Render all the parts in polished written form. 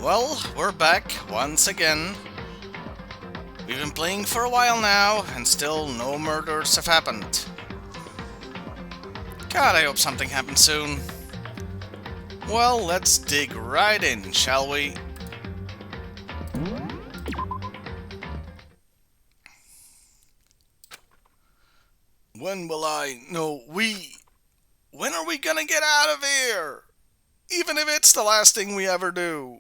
Well, we're back once again. We've been playing for a while now, and still no murders have happened. God, I hope something happens soon. Well, let's dig right in, shall we? When will I... No, we... When are we gonna get out of here? Even if it's the last thing we ever do.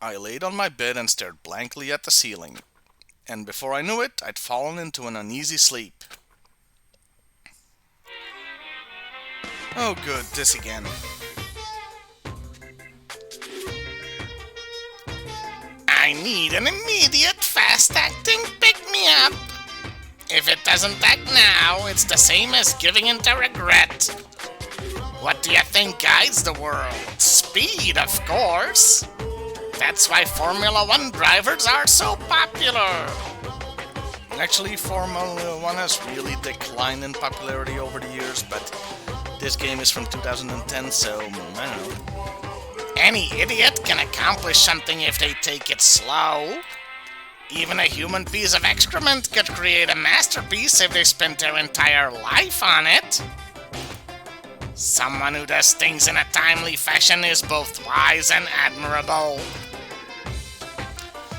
I laid on my bed and stared blankly at the ceiling. And before I knew it, I'd fallen into an uneasy sleep. Oh good, this again. I need an immediate, fast-acting pick-me-up. If it doesn't act now, it's the same as giving in to regret. What do you think guides the world? Speed, of course. That's why Formula One drivers are so popular. Actually, Formula One has really declined in popularity over the years, but this game is from 2010, so I don't know. Any idiot can accomplish something if they take it slow. Even a human piece of excrement could create a masterpiece if they spent their entire life on it. Someone who does things in a timely fashion is both wise and admirable.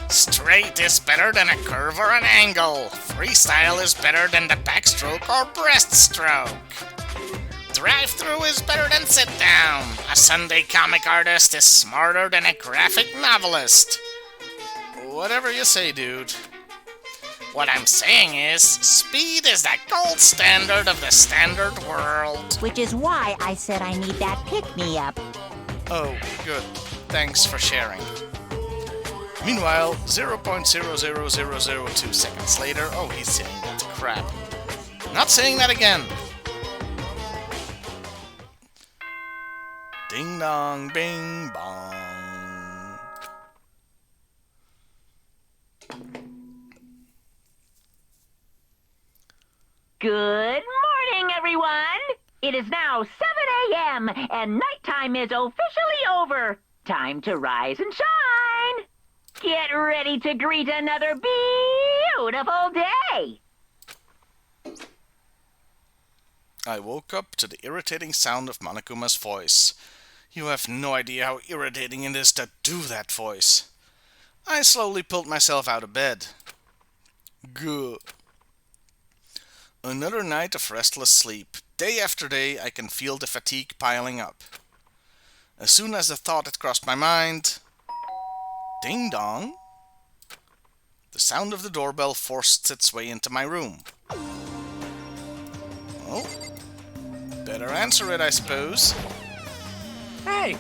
Straight is better than a curve or an angle. Freestyle is better than the backstroke or breaststroke. Drive-through is better than sit-down. A Sunday comic artist is smarter than a graphic novelist. Whatever you say, dude. What I'm saying is, speed is the gold standard of the standard world. Which is why I said I need that pick-me-up. Oh, good. Thanks for sharing. Meanwhile, 0.00002 seconds later, oh, he's saying that crap. Not saying that again. Ding dong, bing bong. Good morning, everyone! It is now 7 a.m. and nighttime is officially over. Time to rise and shine! Get ready to greet another beautiful day! I woke up to the irritating sound of Monokuma's voice. You have no idea how irritating it is to do that voice. I slowly pulled myself out of bed. Good. Another night of restless sleep. Day after day, I can feel the fatigue piling up. As soon as the thought had crossed my mind... Ding dong! The sound of the doorbell forced its way into my room. Oh, better answer it, I suppose. Hey!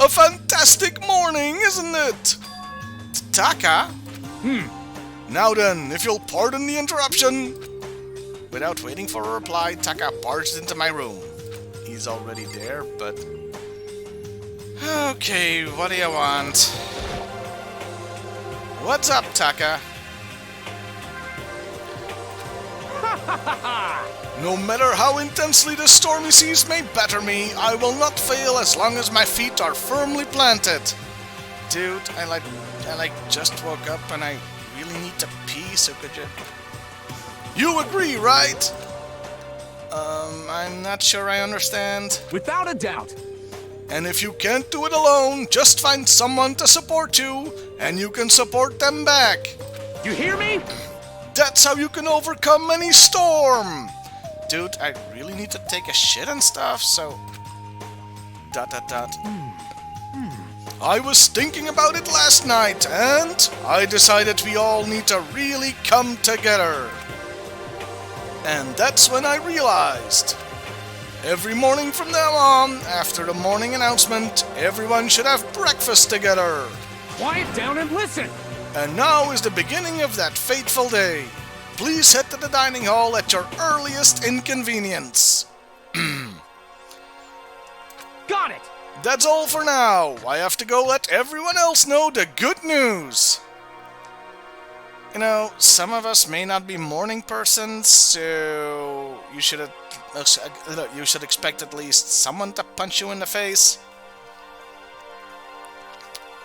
A fantastic morning, isn't it? Taka? Now then, if you'll pardon the interruption. Without waiting for a reply, Taka barged into my room. He's already there, but... Okay, what do you want? What's up, Taka? No matter how intensely the stormy seas may batter me, I will not fail as long as my feet are firmly planted. Dude, I just woke up and I really need to pee, so could you... You agree, right? I'm not sure I understand. Without a doubt. And if you can't do it alone, just find someone to support you, and you can support them back. You hear me? That's how you can overcome any storm. Dude, I really need to take a shit and stuff, so... ... I was thinking about it last night, and I decided we all need to really come together. And that's when I realized. Every morning from now on, after the morning announcement, everyone should have breakfast together. Quiet down and listen. And now is the beginning of that fateful day. Please head to the dining hall at your earliest inconvenience. Got it. That's all for now. I have to go let everyone else know the good news. You know, some of us may not be morning persons, so you should expect at least someone to punch you in the face.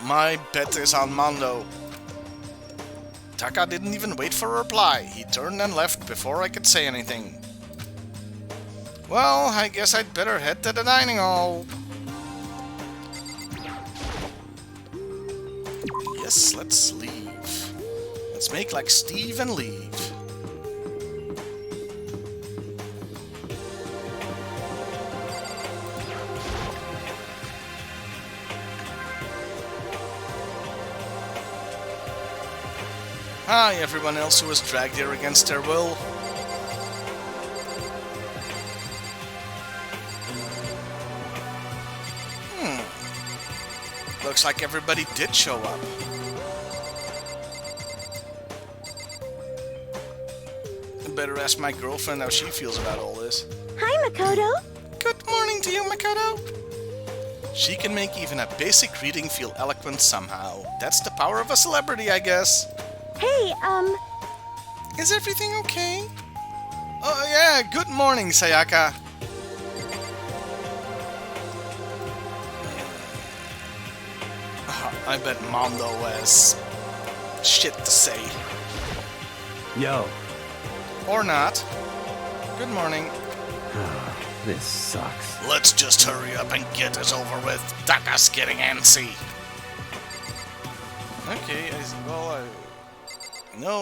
My bet is on Mondo. Taka didn't even wait for a reply. He turned and left before I could say anything. Well, I guess I'd better head to the dining hall. Yes, let's leave. Let's make like Steve and leave. Hi, everyone else who was dragged here against their will. Looks like everybody did show up. I better ask my girlfriend how she feels about all this. Hi, Makoto. Good morning to you, Makoto. She can make even a basic greeting feel eloquent somehow. That's the power of a celebrity, I guess. Hey, Is everything okay? Oh yeah, good morning, Sayaka. I bet Mondo has shit to say. Yo. Or not. Good morning. This sucks. Let's just hurry up and get this over with. Taka's getting antsy. Okay,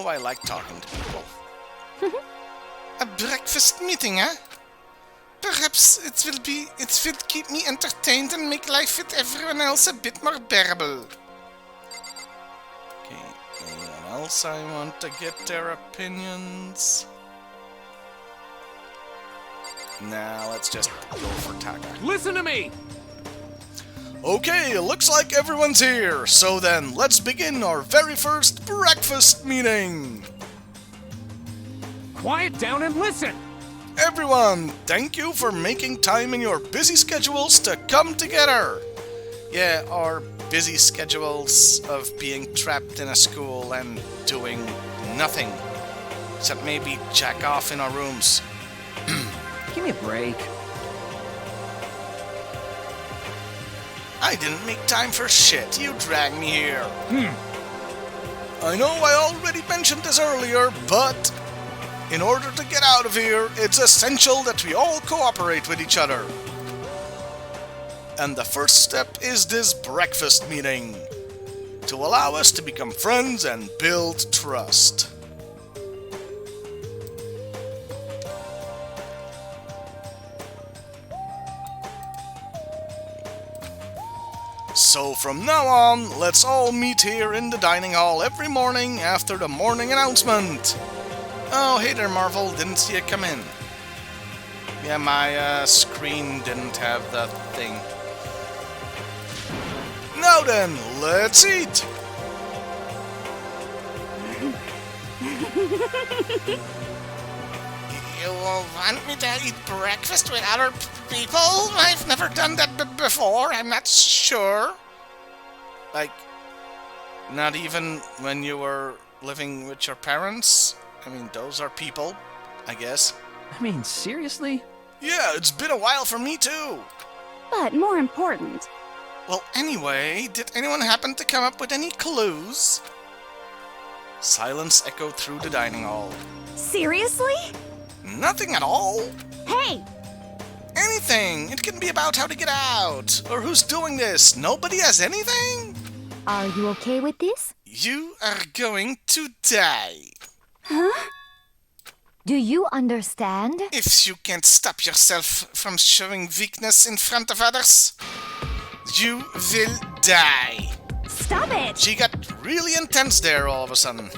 I like talking to people. A breakfast meeting, huh? Perhaps it will keep me entertained and make life with everyone else a bit more bearable. Okay, anyone else I want to get their opinions? Nah, let's just go for Taka. Listen to me! Okay, looks like everyone's here. So then, let's begin our very first breakfast meeting. Quiet down and listen! Everyone, thank you for making time in your busy schedules to come together. Yeah, our busy schedules of being trapped in a school and doing nothing. Except maybe jack off in our rooms. Give me a break. I didn't make time for shit. You dragged me here. I know I already mentioned this earlier, but in order to get out of here, it's essential that we all cooperate with each other. And the first step is this breakfast meeting, to allow us to become friends and build trust. So from now on, let's all meet here in the dining hall every morning after the morning announcement. Oh, hey there, Marvel. Didn't see you come in. Yeah, my screen didn't have that thing. Now then, let's eat! You want me to eat breakfast with other people? I've never done that before. I'm not sure. Like, not even when you were living with your parents? I mean, those are people, I guess. I mean, seriously? Yeah, it's been a while for me too. but more important. Well, anyway, did anyone happen to come up with any clues? Silence echoed through the dining hall. Seriously? Nothing at all. Hey! Anything. It can be about how to get out. Or who's doing this. Nobody has anything? Are you okay with this? You are going to die. Huh? Do you understand? If you can't stop yourself from showing weakness in front of others, you will die. Stop it! She got really intense there all of a sudden.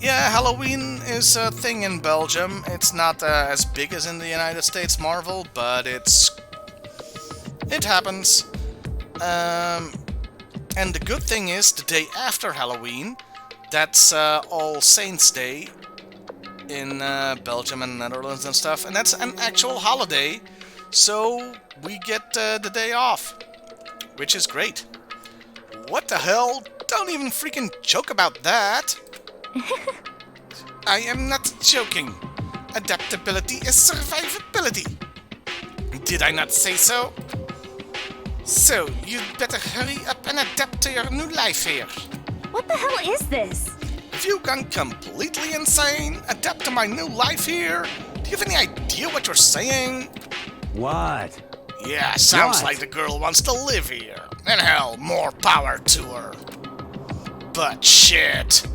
Yeah, Halloween is a thing in Belgium. It's not as big as in the United States, Marvel, but it happens. And the good thing is, the day after Halloween, that's All Saints Day in Belgium and Netherlands and stuff, and that's an actual holiday, so we get the day off, which is great. What the hell don't even freaking joke about that. I am not joking. Adaptability is survivability. Did I not say so? So, you'd better hurry up and adapt to your new life here. What the hell is this? Have you gone completely insane? Adapt to my new life here? Do you have any idea what you're saying? What? Yeah, sounds What? like the girl wants to live here. And hell, more power to her. But shit.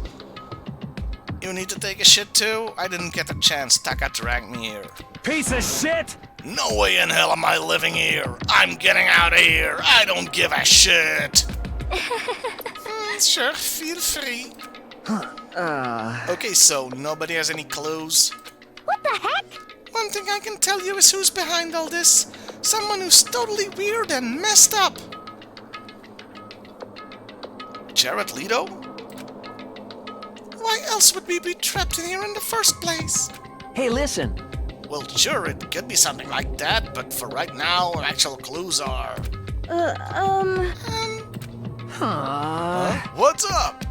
You need to take a shit too? I didn't get a chance. Taka dragged me here. Piece of shit! No way in hell am I living here. I'm getting out of here. I don't give a shit. Sure, feel free. Okay, so nobody has any clues? What the heck? One thing I can tell you is who's behind all this. Someone who's totally weird and messed up. Jared Leto? Why else would we be trapped in here in the first place? Hey, listen. Well, sure, it could be something like that, but for right now, actual clues are... What's up?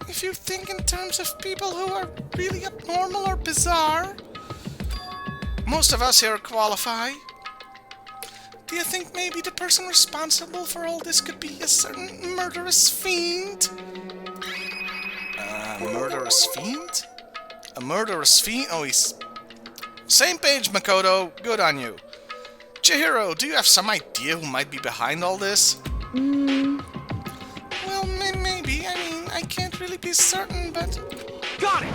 If you think in terms of people who are really abnormal or bizarre, most of us here qualify. Do you think maybe the person responsible for all this could be a certain murderous fiend? Murderous fiend? A murderous fiend? Oh, he's... Same page, Makoto. Good on you. Chihiro, do you have some idea who might be behind all this? Well, maybe. I mean, I can't really be certain, but... Got it!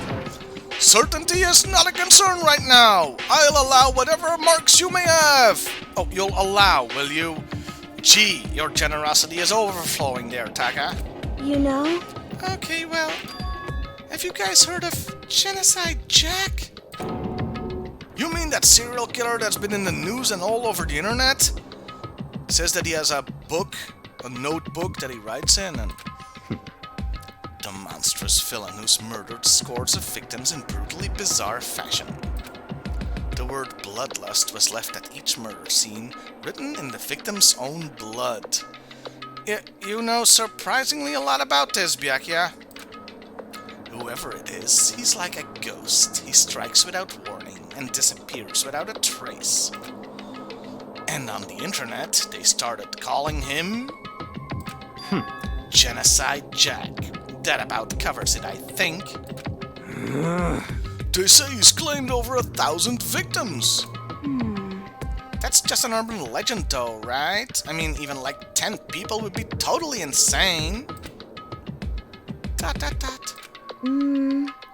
Certainty is not a concern right now. I'll allow whatever marks you may have. Oh, you'll allow, will you? Gee, your generosity is overflowing there, Taka. You know? Okay, well... Have you guys heard of Genocide Jack? You mean that serial killer that's been in the news and all over the internet? Says that he has a book, a notebook that he writes in, and... The monstrous villain who's murdered scores of victims in brutally bizarre fashion. The word bloodlust was left at each murder scene, written in the victim's own blood. You know surprisingly a lot about this, Byakuya. Whoever it is, he's like a ghost. He strikes without warning and disappears without a trace. And on the internet, they started calling him... Genocide Jack. That about covers it, I think. They say he's claimed over 1,000 victims. That's just an urban legend though, right? I mean, even like 10 people would be totally insane. ...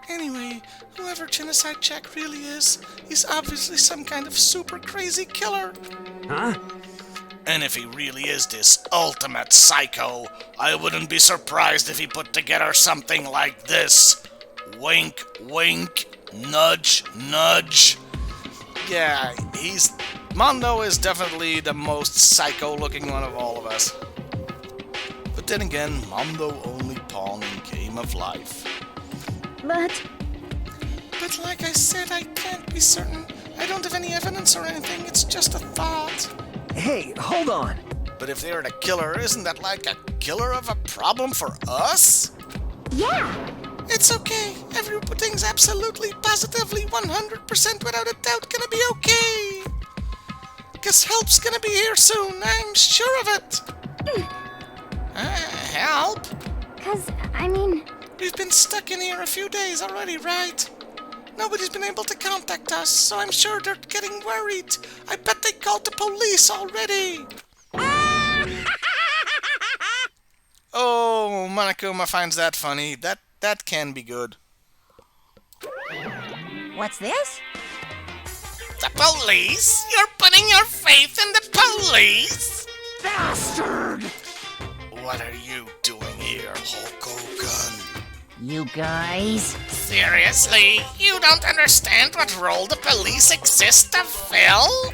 Anyway, whoever Genocide Jack really is, he's obviously some kind of super crazy killer. Huh? And if he really is this ultimate psycho, I wouldn't be surprised if he put together something like this. Wink, wink, nudge, nudge. Yeah, Mondo is definitely the most psycho-looking one of all of us. But then again, Mondo only pawn in game of life. But like I said, I can't be certain. I don't have any evidence or anything, it's just a thought. Hey, hold on. But if they're the killer, isn't that like a killer of a problem for us? yeah, It's okay. Everything's absolutely, positively, 100% without a doubt gonna be okay. 'Cause help's gonna be here soon, I'm sure of it. Help? 'cause, I mean, We've been stuck in here a few days already, right? Nobody's been able to contact us, so I'm sure they're getting worried. I bet they called the police already. Oh, Monokuma finds that funny. That can be good. what's this? The police? You're putting your faith in the police? Bastard! What are you doing here, Hulk Hogan? You guys? Seriously? You don't understand what role the police exist to fill?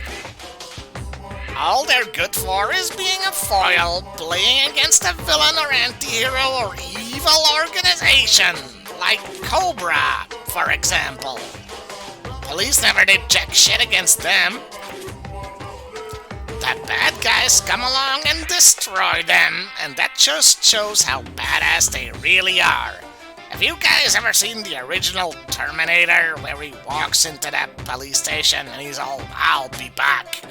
All they're good for is being a foil, playing against a villain or anti-hero or evil organization, like Cobra, for example. Police never did jack shit against them. The the bad guys come along and destroy them, and that just shows how badass they really are. Have you guys ever seen the original Terminator, where he walks into that police station and he's all, "I'll be back"?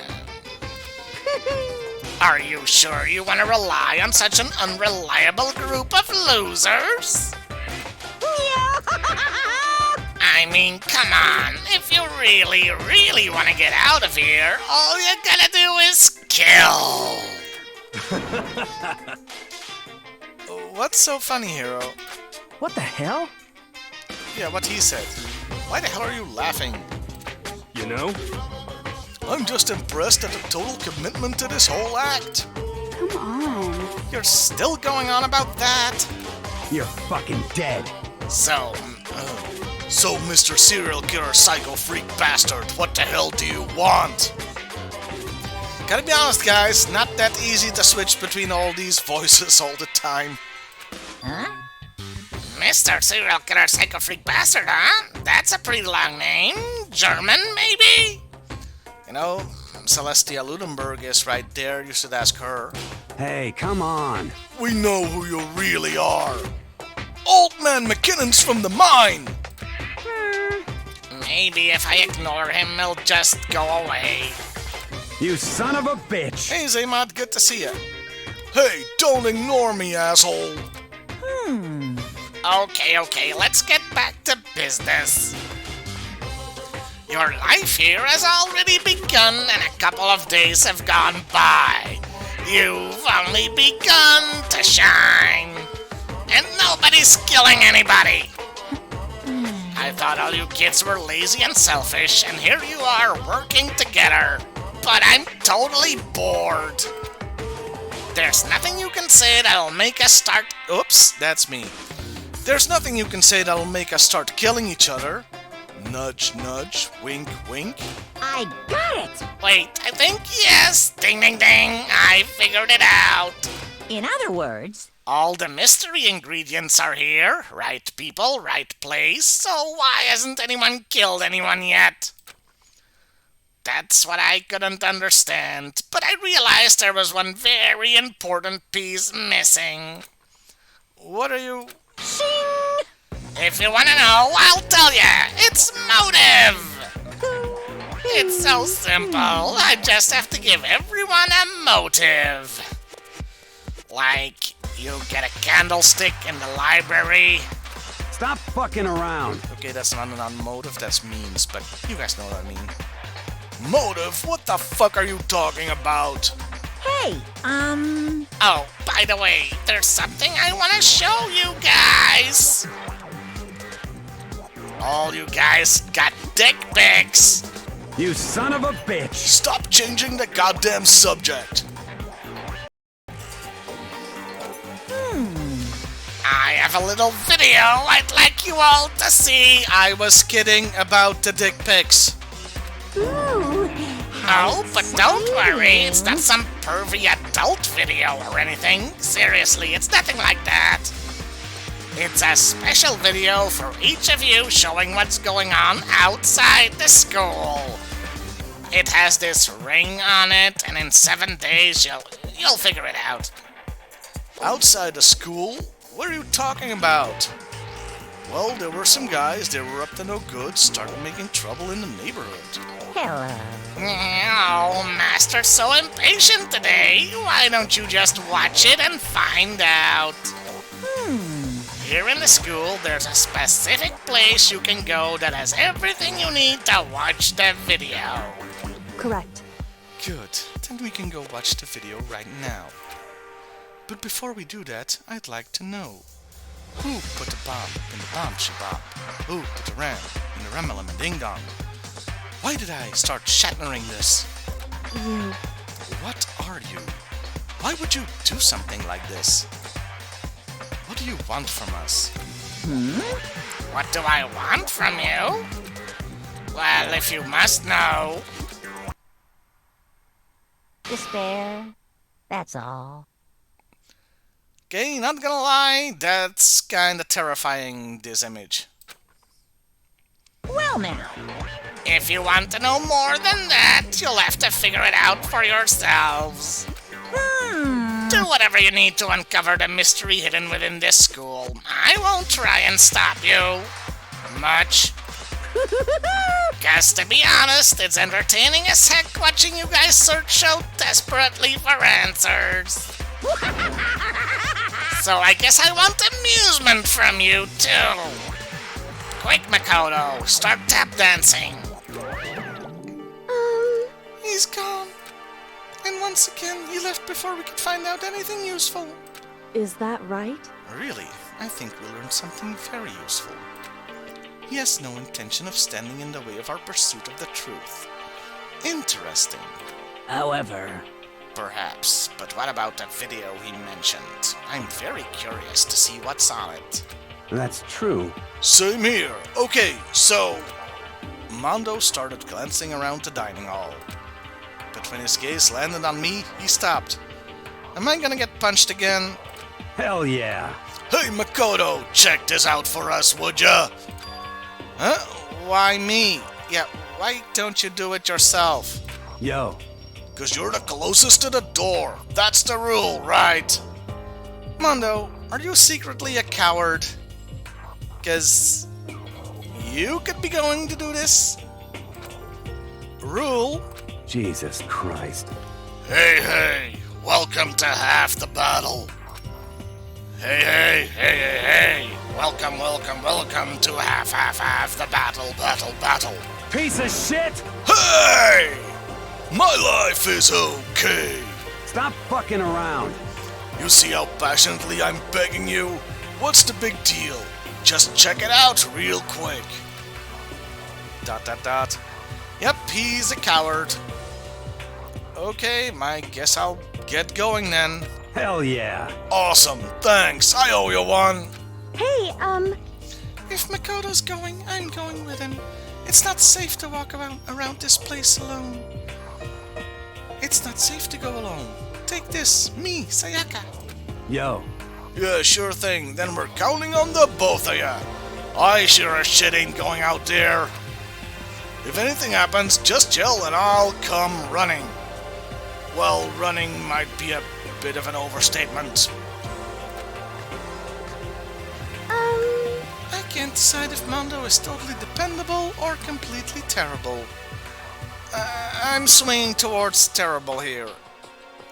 Are you sure you want to rely on such an unreliable group of losers? I mean, come on. If you really, really want to get out of here, all you gotta do is kill. What's so funny, Hero? What the hell? Yeah, what he said. Why the hell are you laughing? You know? I'm just impressed at the total commitment to this whole act. Come on. You're still going on about that? You're fucking dead. So, Mr. Serial Killer Psycho Freak Bastard, what the hell do you want? Gotta be honest, guys, not that easy to switch between all these voices all the time. Huh? Mr. Serial Killer Psycho Freak Bastard, huh? That's a pretty long name. German, maybe? You know, Celestia Ludenberg is right there, you should ask her. Hey, come on. We know who you really are. Old Man McKinnon's from the mine! Maybe if I ignore him, he'll just go away. You son of a bitch. Hey, Zaymod, good to see ya. Hey, don't ignore me, asshole! Okay, let's get back to business. Your life here has already begun, and a couple of days have gone by. You've only begun to shine. And nobody's killing anybody. I thought all you kids were lazy and selfish, and here you are working together. But I'm totally bored. There's nothing you can say that'll make us start... Oops, that's me. There's nothing you can say that'll make us start killing each other. Nudge, nudge, wink, wink. I got it! Wait, I think yes. Ding, ding, ding. I figured it out. In other words, All the mystery ingredients are here. Right people, right place. So why hasn't anyone killed anyone yet? That's what I couldn't understand. But I realized there was one very important piece missing. What are you... shing! If you want to know, I'll tell ya. It's motive. It's so simple. I just have to give everyone a motive. Like, you get a candlestick in the library. Stop fucking around. Okay, that's not an motive, that's memes, but you guys know what I mean. Motive? What the fuck are you talking about? Hey, Oh, by the way, there's something I want to show you guys. All you guys got dick pics. You son of a bitch. Stop changing the goddamn subject. I have a little video I'd like you all to see. I was kidding about the dick pics. Ooh. Oh, but don't worry, it's not some pervy adult video or anything. Seriously, it's nothing like that. It's a special video for each of you showing what's going on outside the school. It has this ring on it, and in 7 days you'll figure it out. Outside the school? What are you talking about? Well, there were some guys that were up to no good, started making trouble in the neighborhood. hello. Oh, Master's so impatient today. Why don't you just watch it and find out? Here in the school, there's a specific place you can go that has everything you need to watch the video. Correct. Good, then we can go watch the video right now. But before we do that, I'd like to know. Who put the bomb in the bomb shabab? Who put the ram in the ramelam and ding dong? Why did I start shattering this? You. What are you? Why would you do something like this? What do you want from us? What do I want from you? Well, if you must know. Despair. That's all. Okay, not gonna lie, that's kinda terrifying, this image. Well now, If you want to know more than that, you'll have to figure it out for yourselves. Do whatever you need to uncover the mystery hidden within this school. I won't try and stop you. Much. Cause to be honest, it's entertaining as heck watching you guys search so desperately for answers. So I guess I want amusement from you too. Quick, Makoto, start tap dancing. He's gone. And once again, he left before we could find out anything useful. Is that right? Really, I think we learned something very useful. He has no intention of standing in the way of our pursuit of the truth. Interesting. However, Perhaps, but what about the video he mentioned? I'm very curious to see what's on it. that's true. Same here. Okay, so... Mondo started glancing around the dining hall. But when his gaze landed on me, he stopped. Am I gonna get punched again? Hell yeah. Hey, Makoto, check this out for us, would ya? Huh? Why me? Yeah, why don't you do it yourself? Yo, 'Cause you're the closest to the door. That's the rule, right? Mondo, are you secretly a coward? 'Cause you could be going to do this. Rule. Jesus Christ. Hey, welcome to half the battle. Hey. Welcome to half the battle. Piece of shit! Hey! My life is okay. Stop fucking around. You see how passionately I'm begging you? What's the big deal? Just check it out real quick. ... Yep, he's a coward. Okay, I guess I'll get going then. Hell yeah. Awesome, thanks. I owe you one. Hey, If Makoto's going, I'm going with him. It's not safe to walk around this place alone. It's not safe to go alone. Take this, me, Sayaka. Yo, Yeah, sure thing. Then we're counting on the both of ya. I sure as shit ain't going out there. If anything happens, just yell and I'll come running. Well, running might be a bit of an overstatement. I can't decide if Mondo is totally dependable or completely terrible. I'm swinging towards terrible here.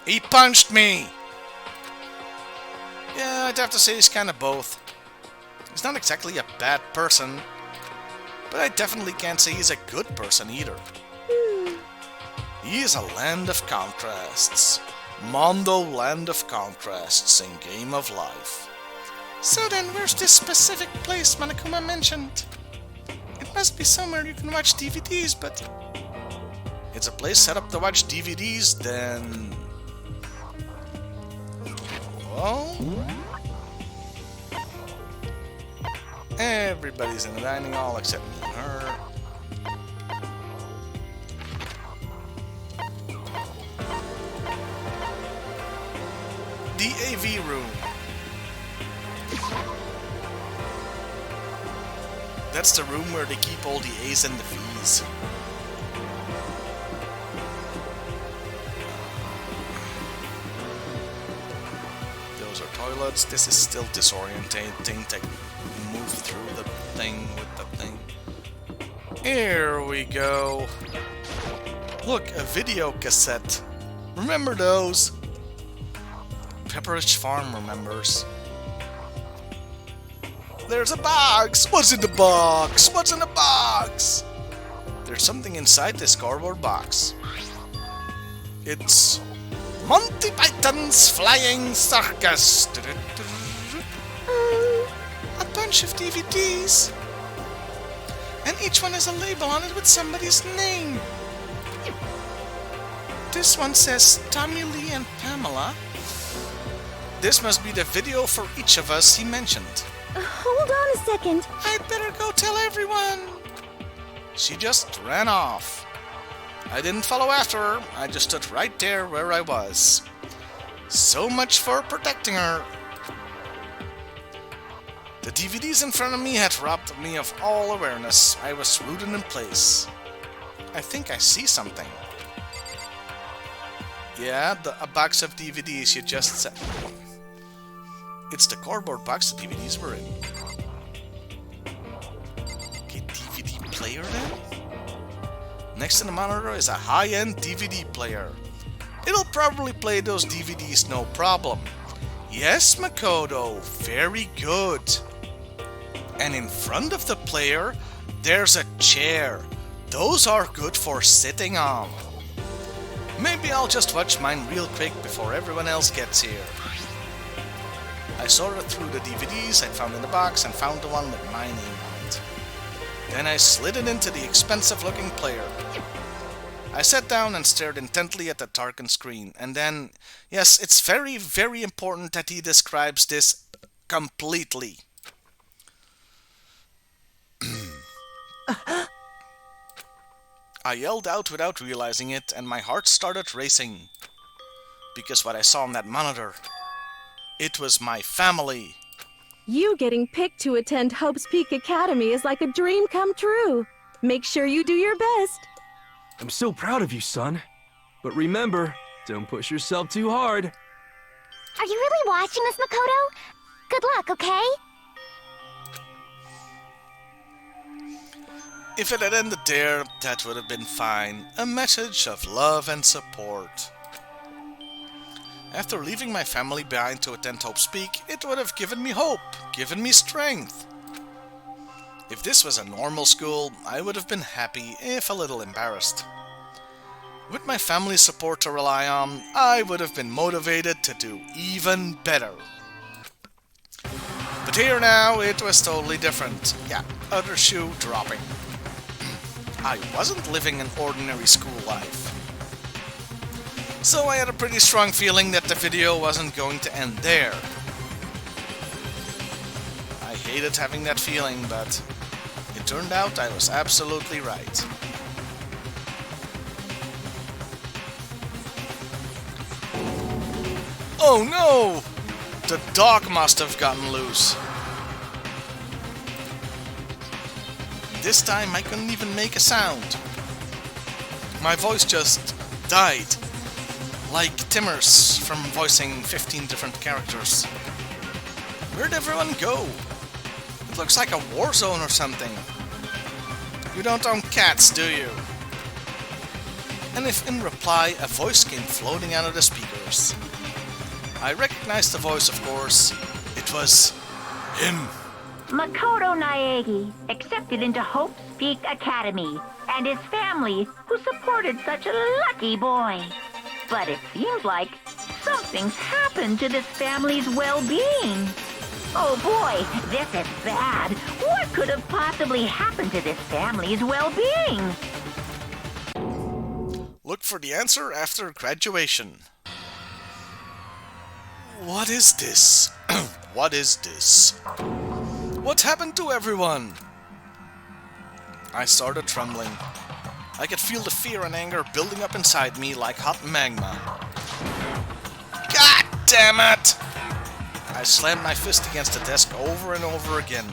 He punched me! Yeah, I'd have to say he's kind of both. He's not exactly a bad person, but I definitely can't say he's a good person either. He is a land of contrasts. Mondo Land of Contrasts in Game of Life. So then, where's this specific place Monokuma mentioned? It must be somewhere you can watch DVDs, but... It's a place set up to watch DVDs, then... Well... Everybody's in the dining hall except me and her. The AV room. That's the room where they keep all the A's and the V's. Those are toilets. This is still disorientating to move through the thing with the thing. Here we go. Look, a video cassette. Remember those? Pepperidge Farm remembers. There's a box! What's in the box? What's in the box? There's something inside this cardboard box. It's Monty Python's Flying Circus. A bunch of DVDs. And each one has a label on it with somebody's name. This one says Tommy Lee and Pamela. This must be the video for each of us he mentioned. hold on a second. I'd better go tell everyone. She just ran off. I didn't follow after her. I just stood right there where I was. So much for protecting her. The DVDs in front of me had robbed me of all awareness. I was rooted in place. I think I see something. Yeah, a box of DVDs you just said. It's the cardboard box the DVDs were in. Okay, DVD player then? Next to the monitor is a high-end DVD player. It'll probably play those DVDs no problem. Yes, Makoto, very good. And in front of the player, there's a chair. Those are good for sitting on. Maybe I'll just watch mine real quick before everyone else gets here. I sorted through the DVDs I found in the box and found the one with my name on it. Then I slid it into the expensive-looking player. I sat down and stared intently at the darkened screen, and then, yes, it's very, very important that he describes this completely. I yelled out without realizing it, and my heart started racing. Because what I saw on that monitor, it was my family. You getting picked to attend Hope's Peak Academy is like a dream come true. Make sure you do your best. I'm so proud of you, son. But remember, don't push yourself too hard. Are you really watching us, Makoto? Good luck, okay? If it had ended there, that would have been fine. A message of love and support. After leaving my family behind to attend Hope's Peak, it would have given me hope, given me strength. If this was a normal school, I would have been happy, if a little embarrassed. With my family's support to rely on, I would have been motivated to do even better. But here now, it was totally different. Yeah, other shoe dropping. I wasn't living an ordinary school life. So I had a pretty strong feeling that the video wasn't going to end there. I hated having that feeling, but it turned out I was absolutely right. Oh no! The dog must have gotten loose. This time I couldn't even make a sound. My voice just died. Like Timmer's from voicing 15 different characters. Where'd everyone go? It looks like a war zone or something. You don't own cats, do you? And if in reply a voice came floating out of the speakers. I recognized the voice, of course. It was him. Makoto Naegi accepted into Hope's Peak Academy, and his family, who supported such a lucky boy. But it seems like something's happened to this family's well-being. Oh boy, this is bad. What could have possibly happened to this family's well-being? Look for the answer after graduation. What is this? What is this? What happened to everyone? I started trembling. I could feel the fear and anger building up inside me like hot magma. God damn it! I slammed my fist against the desk over and over again.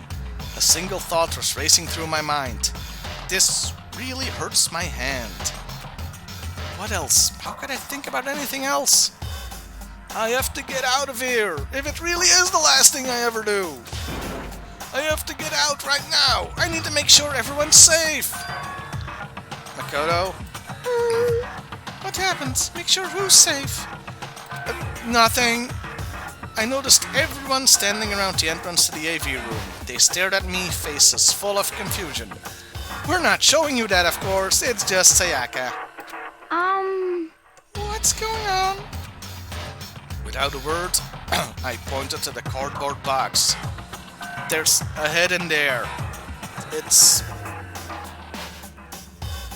A single thought was racing through my mind. This really hurts my hand. What else? How could I think about anything else? I have to get out of here, if it really is the last thing I ever do. I have to get out right now. I need to make sure everyone's safe. Makoto? What happens? Make sure who's safe? Nothing. I noticed everyone standing around the entrance to the AV room. They stared at me, faces full of confusion. We're not showing you that, of course. It's just Sayaka. What's going on? Without a word, I pointed to the cardboard box. There's a head in there. It's...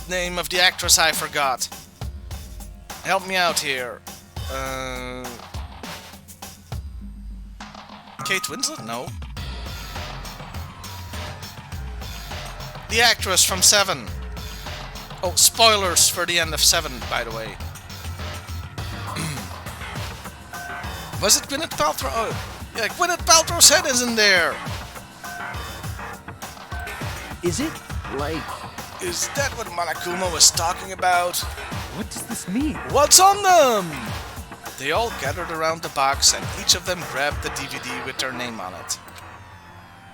name of the actress I forgot. Help me out here. Kate Winslet? No. The actress from 7. Oh, spoilers for the end of 7, by the way. Was it Gwyneth Paltrow? Oh, yeah, Gwyneth Paltrow's head is in there! Is it, like, Is that what Monokuma was talking about? What does this mean? What's on them? They all gathered around the box and each of them grabbed the DVD with their name on it.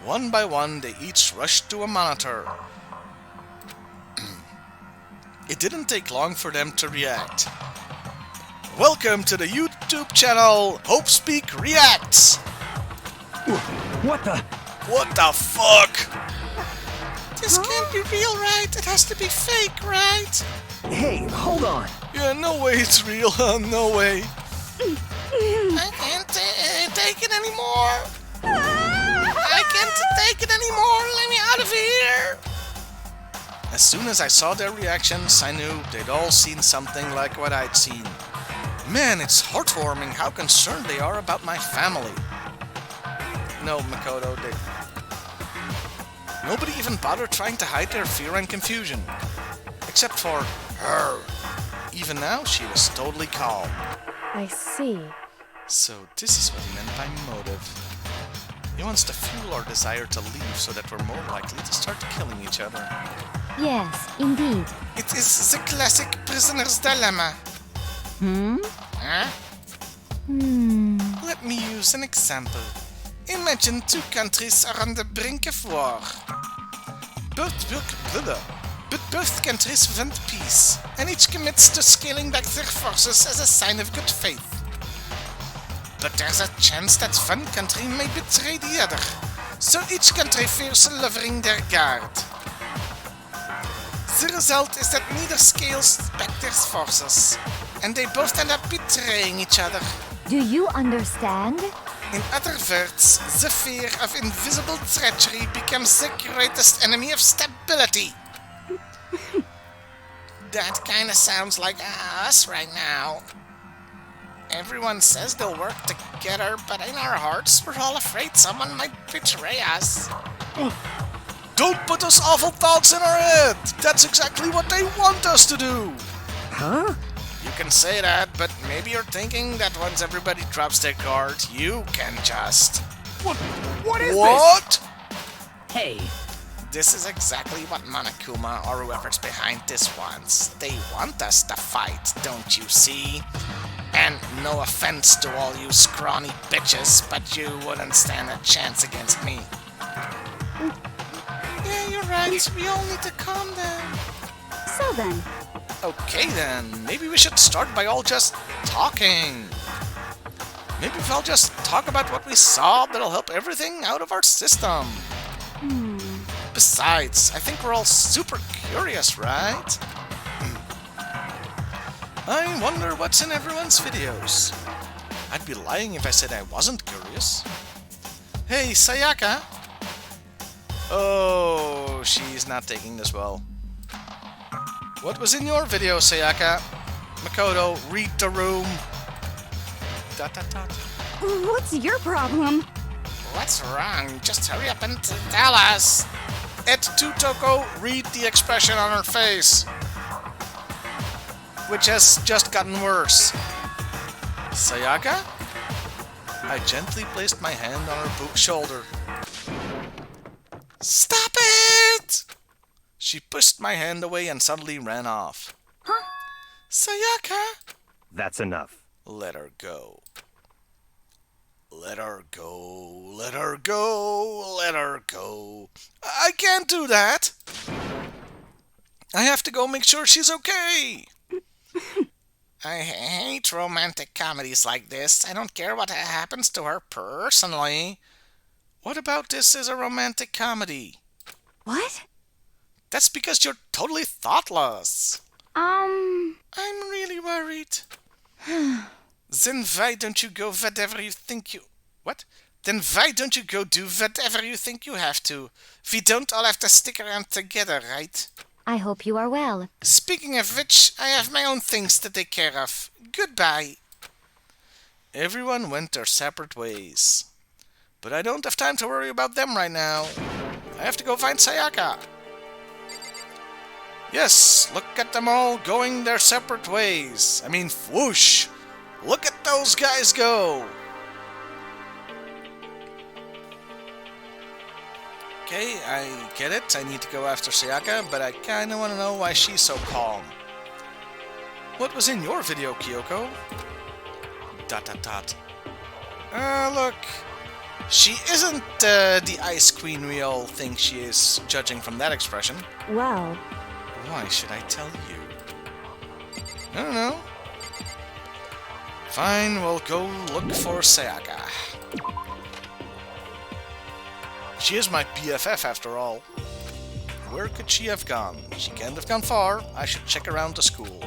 One by one, they each rushed to a monitor. It didn't take long for them to react. Welcome to the YouTube channel Hope Speak Reacts! What the? What the fuck? This can't be real, right? It has to be fake, right? Hey, hold on. Yeah, no way it's real, no way. I can't take it anymore. I can't take it anymore. Let me out of here. As soon as I saw their reactions, I knew they'd all seen something like what I'd seen. Man, it's heartwarming how concerned they are about my family. No, Makoto, nobody even bothered trying to hide their fear and confusion. Except for her. Even now, she was totally calm. I see. So this is what he meant by motive. He wants to fuel our desire to leave so that we're more likely to start killing each other. Yes, indeed. It is the classic prisoner's dilemma. Huh? Let me use an example. Imagine two countries are on the brink of war. But both countries want peace, and each commits to scaling back their forces as a sign of good faith. But there's a chance that one country may betray the other, so each country fears lowering their guard. The result is that neither scales back their forces, and they both end up betraying each other. Do you understand? In other words, the fear of invisible treachery becomes the greatest enemy of stability. That kinda sounds like us right now. Everyone says they'll work together, but in our hearts, we're all afraid someone might betray us. Don't put those awful thoughts in our head! That's exactly what they want us to do! Huh? You can say that, but maybe you're thinking that once everybody drops their guard, you can just... What is What? Hey. This is exactly what Monokuma or whoever's behind this wants. They want us to fight, don't you see? And no offense to all you scrawny bitches, but you wouldn't stand a chance against me. Yeah, you're right. We all need to calm down. So then, Okay then, maybe we should start by all just talking. Maybe if I'll just talk about what we saw, that'll help everything out of our system. Besides, I think we're all super curious, right? I wonder what's in everyone's videos. I'd be lying if I said I wasn't curious. Hey, Sayaka! Oh, she's not taking this well. What was in your video, Sayaka? Makoto, read the room. ... what's your problem? What's wrong? Just hurry up and tell us. Et tu Toko, read the expression on her face. Which has just gotten worse. Sayaka? I gently placed my hand on her boot shoulder. Stop it! She pushed my hand away and suddenly ran off. Huh? Sayaka! That's enough. Let her go. Let her go. Let her go. Let her go. I can't do that. I have to go make sure she's okay. I hate romantic comedies like this. I don't care what happens to her personally. What about this as a romantic comedy? What? That's because you're totally thoughtless. Um... I'm really worried. Then why don't you go whatever you think you... What? Then why don't you go do whatever you think you have to? We don't all have to stick around together, right? I hope you are well. Speaking of which, I have my own things to take care of. Goodbye. Everyone went their separate ways. But I don't have time to worry about them right now. I have to go find Sayaka. Yes, look at them all going their separate ways. I mean, whoosh! Look at those guys go! Okay, I get it. I need to go after Sayaka, but I kinda wanna know why she's so calm. What was in your video, Kyoko? ... Look. She isn't the Ice Queen we all think she is, judging from that expression. Well, Why should I tell you? I don't know. Fine, we'll go look for Sayaka. She is my BFF after all. Where could she have gone? She can't have gone far. I should check around the school.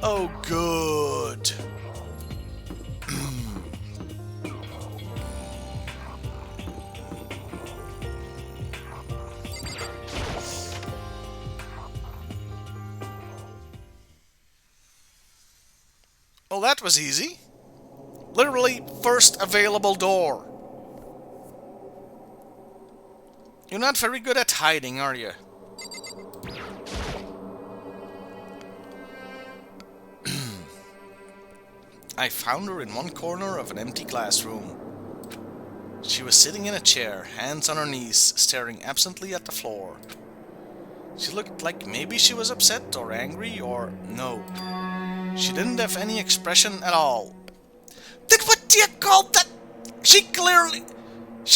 Oh, good. Well, that was easy. Literally, first available door. You're not very good at hiding, are you? I found her in one corner of an empty classroom. She was sitting in a chair, hands on her knees, staring absently at the floor. She looked like maybe she was upset or angry or no. She didn't have any expression at all. Then what do you call that? She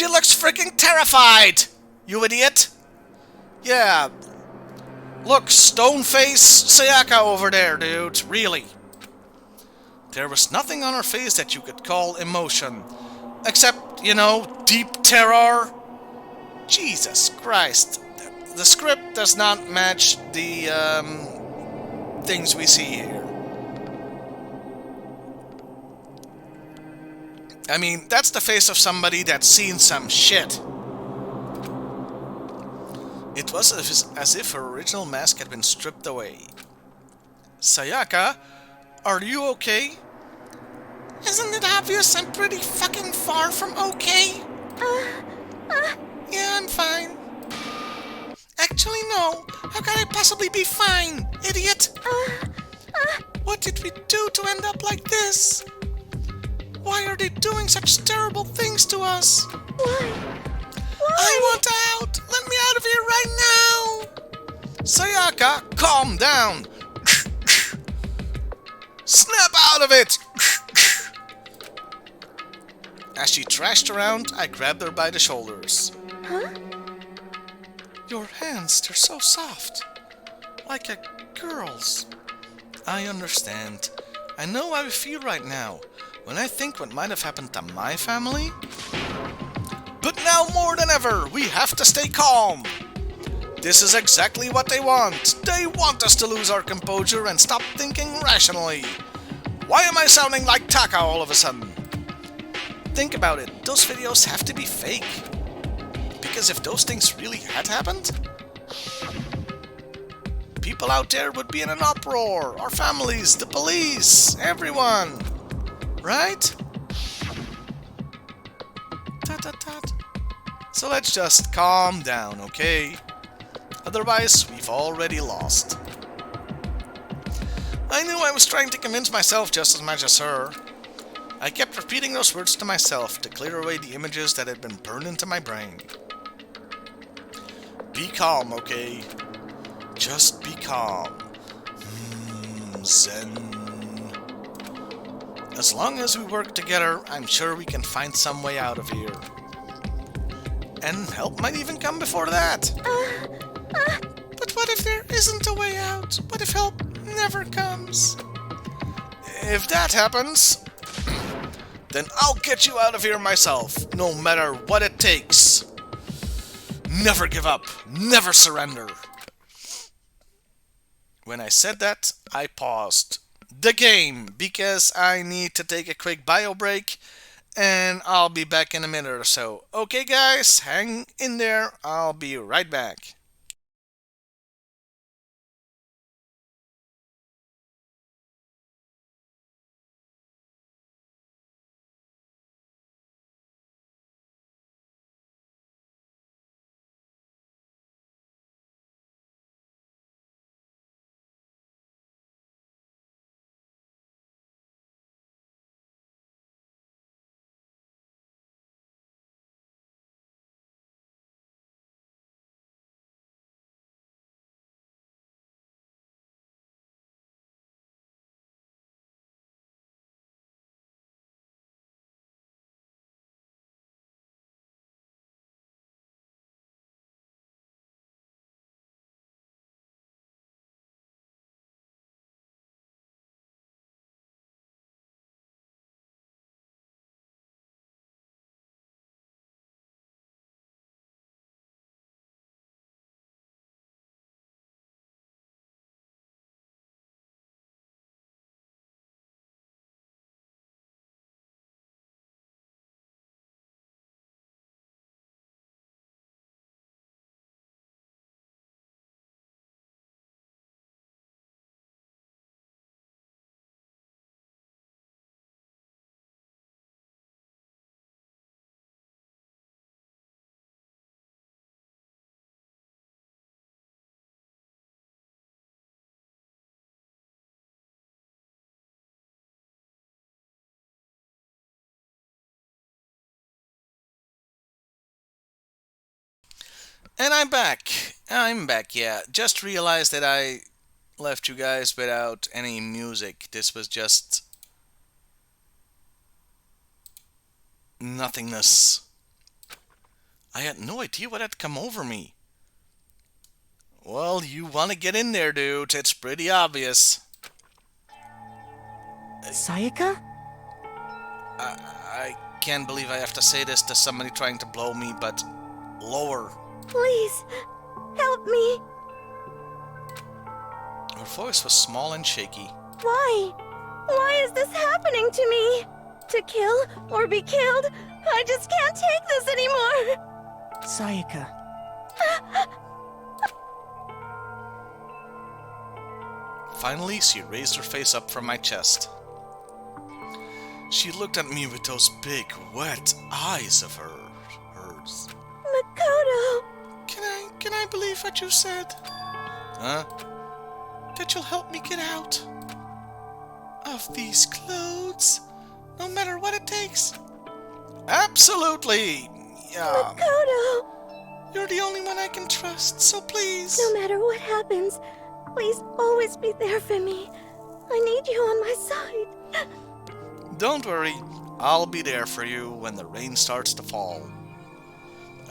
looks freaking terrified! You idiot! Yeah. Look, stone-face Sayaka over there, dude. Really. There was nothing on her face that you could call emotion. Except, you know, deep terror. Jesus Christ. The script does not match the, things we see here. I mean, that's the face of somebody that's seen some shit. It was as if her original mask had been stripped away. Sayaka, are you okay? Isn't it obvious I'm pretty fucking far from okay? Yeah, I'm fine. Actually, no. How can I possibly be fine, idiot? What did we do to end up like this? Why are they doing such terrible things to us? Why? I want out! Let me out of here right now! Sayaka, calm down! Snap out of it! As she thrashed around, I grabbed her by the shoulders. Huh? Your hands, they're so soft. Like a girl's. I understand. I know how I feel right now, when I think what might have happened to my family. But now more than ever, we have to stay calm. This is exactly what they want. They want us to lose our composure and stop thinking rationally. Why am I sounding like Taka all of a sudden? Think about it, those videos have to be fake. Because if those things really had happened, people out there would be in an uproar. Our families, the police, everyone. Right? Tut. So let's just calm down, okay? Otherwise, we've already lost. I knew I was trying to convince myself just as much as her. I kept repeating those words to myself to clear away the images that had been burned into my brain. Be calm, okay? Just be calm. Zen. As long as we work together, I'm sure we can find some way out of here. And help might even come before that. But what if there isn't a way out? What if help never comes? If that happens, then I'll get you out of here myself, no matter what it takes. Never give up. Never surrender. When I said that, I paused the game because I need to take a quick bio break, and I'll be back in a minute or so. Okay guys, hang in there. I'll be right back. And I'm back. I'm back, yeah. Just realized that I left you guys without any music. This was just nothingness. I had no idea what had come over me. Well, you want to get in there, dude. It's pretty obvious. Sayaka? I can't believe I have to say this to somebody trying to blow me, but lower. Please, help me. Her voice was small and shaky. Why? Why is this happening to me? To kill or be killed? I just can't take this anymore. Sayaka. Finally, she raised her face up from my chest. She looked at me with those big, wet eyes of hers. Makoto! Can I believe what you said? Huh? That you'll help me get out of these clothes, no matter what it takes? Absolutely! Yeah. Makoto! You're the only one I can trust, so please. No matter what happens, please always be there for me. I need you on my side. Don't worry, I'll be there for you when the rain starts to fall.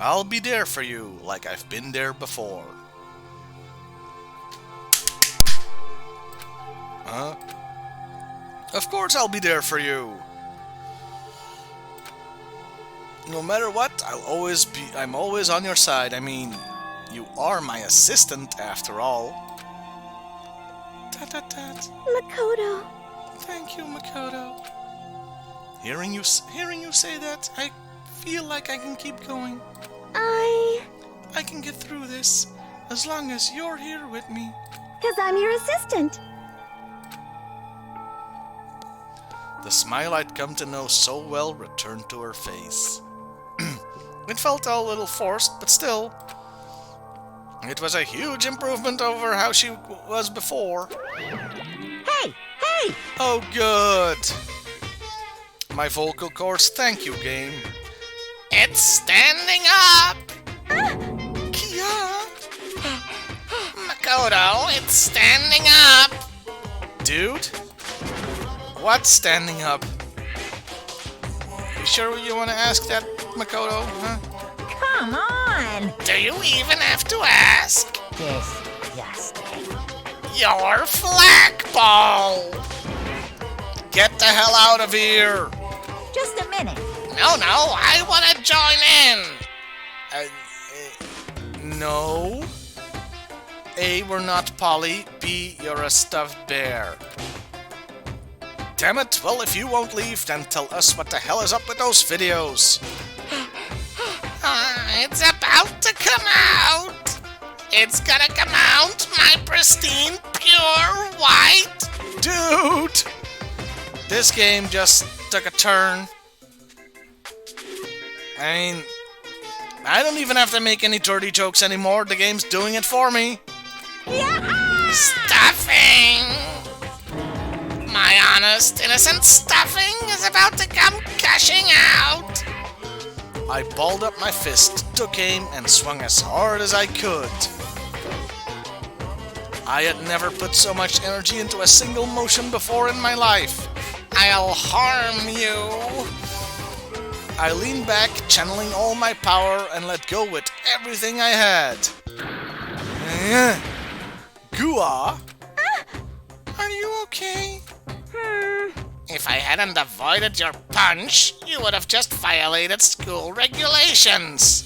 I'll be there for you like I've been there before. Huh? Of course I'll be there for you. No matter what, I'm always on your side. I mean, you are my assistant after all. Tat. Makoto. Thank you, Makoto. Hearing you say that, I feel like I can keep going. I can get through this as long as you're here with me. 'Cause I'm your assistant. The smile I'd come to know so well returned to her face. It felt a little forced, but still, it was a huge improvement over how she was before. Hey! Hey! Oh, good. My vocal cords, thank you, game. It's standing up! Kia! Makoto, it's standing up! Dude? What's standing up? You sure you want to ask that, Makoto? Huh? Come on! Do you even have to ask? Disgusting. You're flagpole! Get the hell out of here! Just a minute. No, I want to join in! No. A, we're not Polly. B, you're a stuffed bear. Damn it, well, if you won't leave, then tell us what the hell is up with those videos. It's about to come out! It's gonna come out, my pristine, pure white! Dude! This game just took a turn. I mean, I don't even have to make any dirty jokes anymore. The game's doing it for me. Stuffing! My honest, innocent stuffing is about to come gushing out! I balled up my fist, took aim, and swung as hard as I could. I had never put so much energy into a single motion before in my life. I'll harm you! I leaned back, channeling all my power, and let go with everything I had. Gua? Are you okay? If I hadn't avoided your punch, you would have just violated school regulations.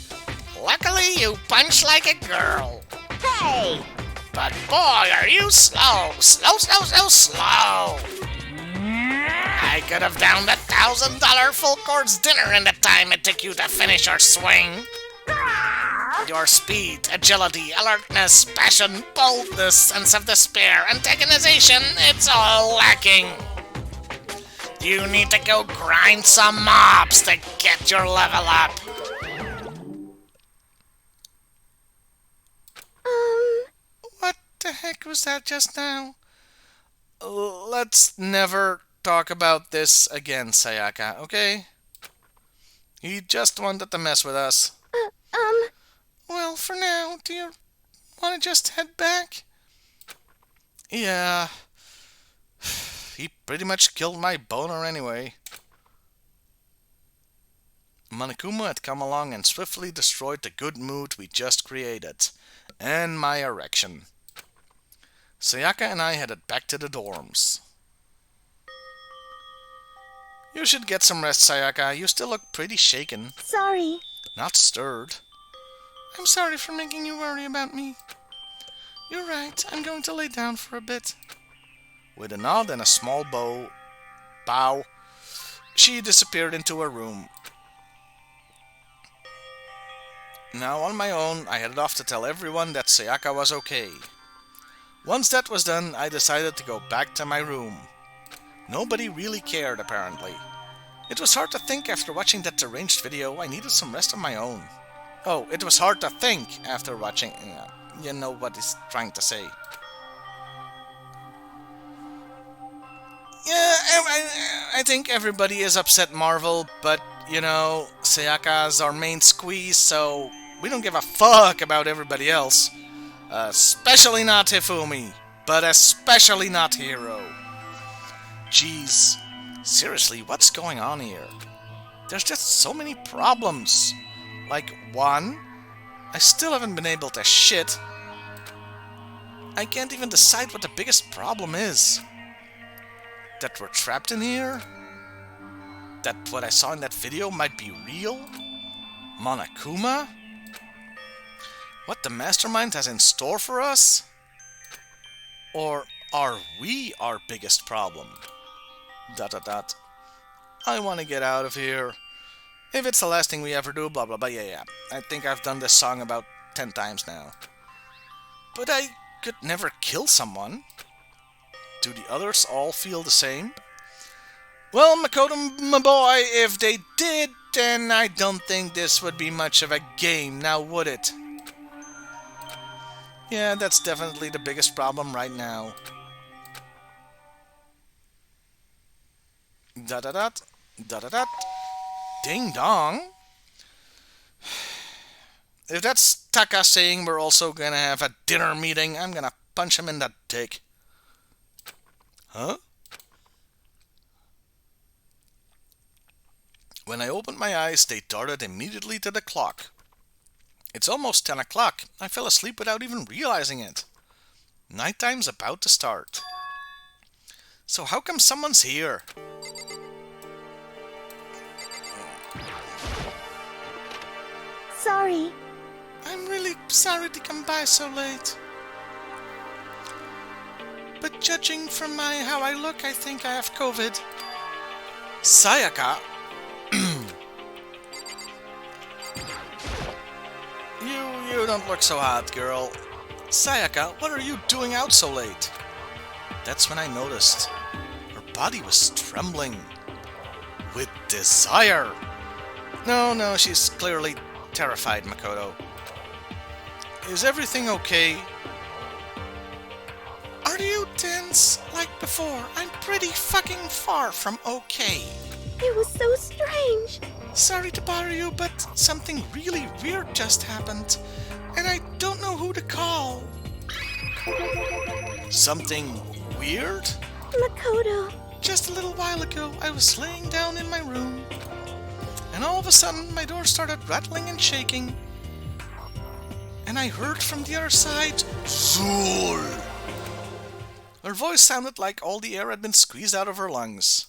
Luckily, you punch like a girl. Hey! But boy, are you slow! Slow! I could have downed $1,000 full course dinner in the time it took you to finish your swing. Your speed, agility, alertness, passion, boldness, sense of despair, antagonization, it's all lacking. You need to go grind some mobs to get your level up. What the heck was that just now? Let's never talk about this again, Sayaka, okay? He just wanted to mess with us. Well, for now. Do you want to just head back? Yeah. He pretty much killed my boner anyway. Monokuma had come along and swiftly destroyed the good mood we just created. And my erection. Sayaka and I headed back to the dorms. You should get some rest, Sayaka. You still look pretty shaken. Sorry. Not stirred. I'm sorry for making you worry about me. You're right. I'm going to lay down for a bit. With a nod and a small bow, she disappeared into her room. Now on my own, I headed off to tell everyone that Sayaka was okay. Once that was done, I decided to go back to my room. Nobody really cared, apparently. It was hard to think after watching that deranged video. I needed some rest of my own. Oh, it was hard to think after watching... you know what he's trying to say. Yeah, I think everybody is upset, Marvel, but, you know, Sayaka's our main squeeze, so we don't give a fuck about everybody else. Especially not Hifumi, but especially not Hiro. Jeez, seriously, what's going on here? There's just so many problems. Like, one, I still haven't been able to shit. I can't even decide what the biggest problem is. That we're trapped in here? That what I saw in that video might be real? Monokuma? What the mastermind has in store for us? Or are we our biggest problem? ... I want to get out of here. If it's the last thing we ever do, blah blah blah, yeah. I think I've done this song about 10 times now. But I could never kill someone. Do the others all feel the same? Well, Makoto, my boy, if they did, then I don't think this would be much of a game, now would it? Yeah, that's definitely the biggest problem right now. Da-da-dat, da-da-dat, ding-dong. If that's Taka saying we're also gonna have a dinner meeting, I'm gonna punch him in the dick. Huh? When I opened my eyes, they darted immediately to the clock. It's almost 10 o'clock. I fell asleep without even realizing it. Nighttime's about to start. So how come someone's here? Sorry. I'm really sorry to come by so late. But judging from how I look, I think I have COVID. Sayaka? You don't look so hot, girl. Sayaka, what are you doing out so late? That's when I noticed. Her body was trembling. With desire. No, she's clearly terrified, Makoto. Is everything okay? Are you tense like before? I'm pretty fucking far from okay. It was so strange. Sorry to bother you, but something really weird just happened, and I don't know who to call. Something weird? Makoto. Just a little while ago, I was laying down in my room, and all of a sudden my door started rattling and shaking, and I heard from the other side, Zool! Her voice sounded like all the air had been squeezed out of her lungs.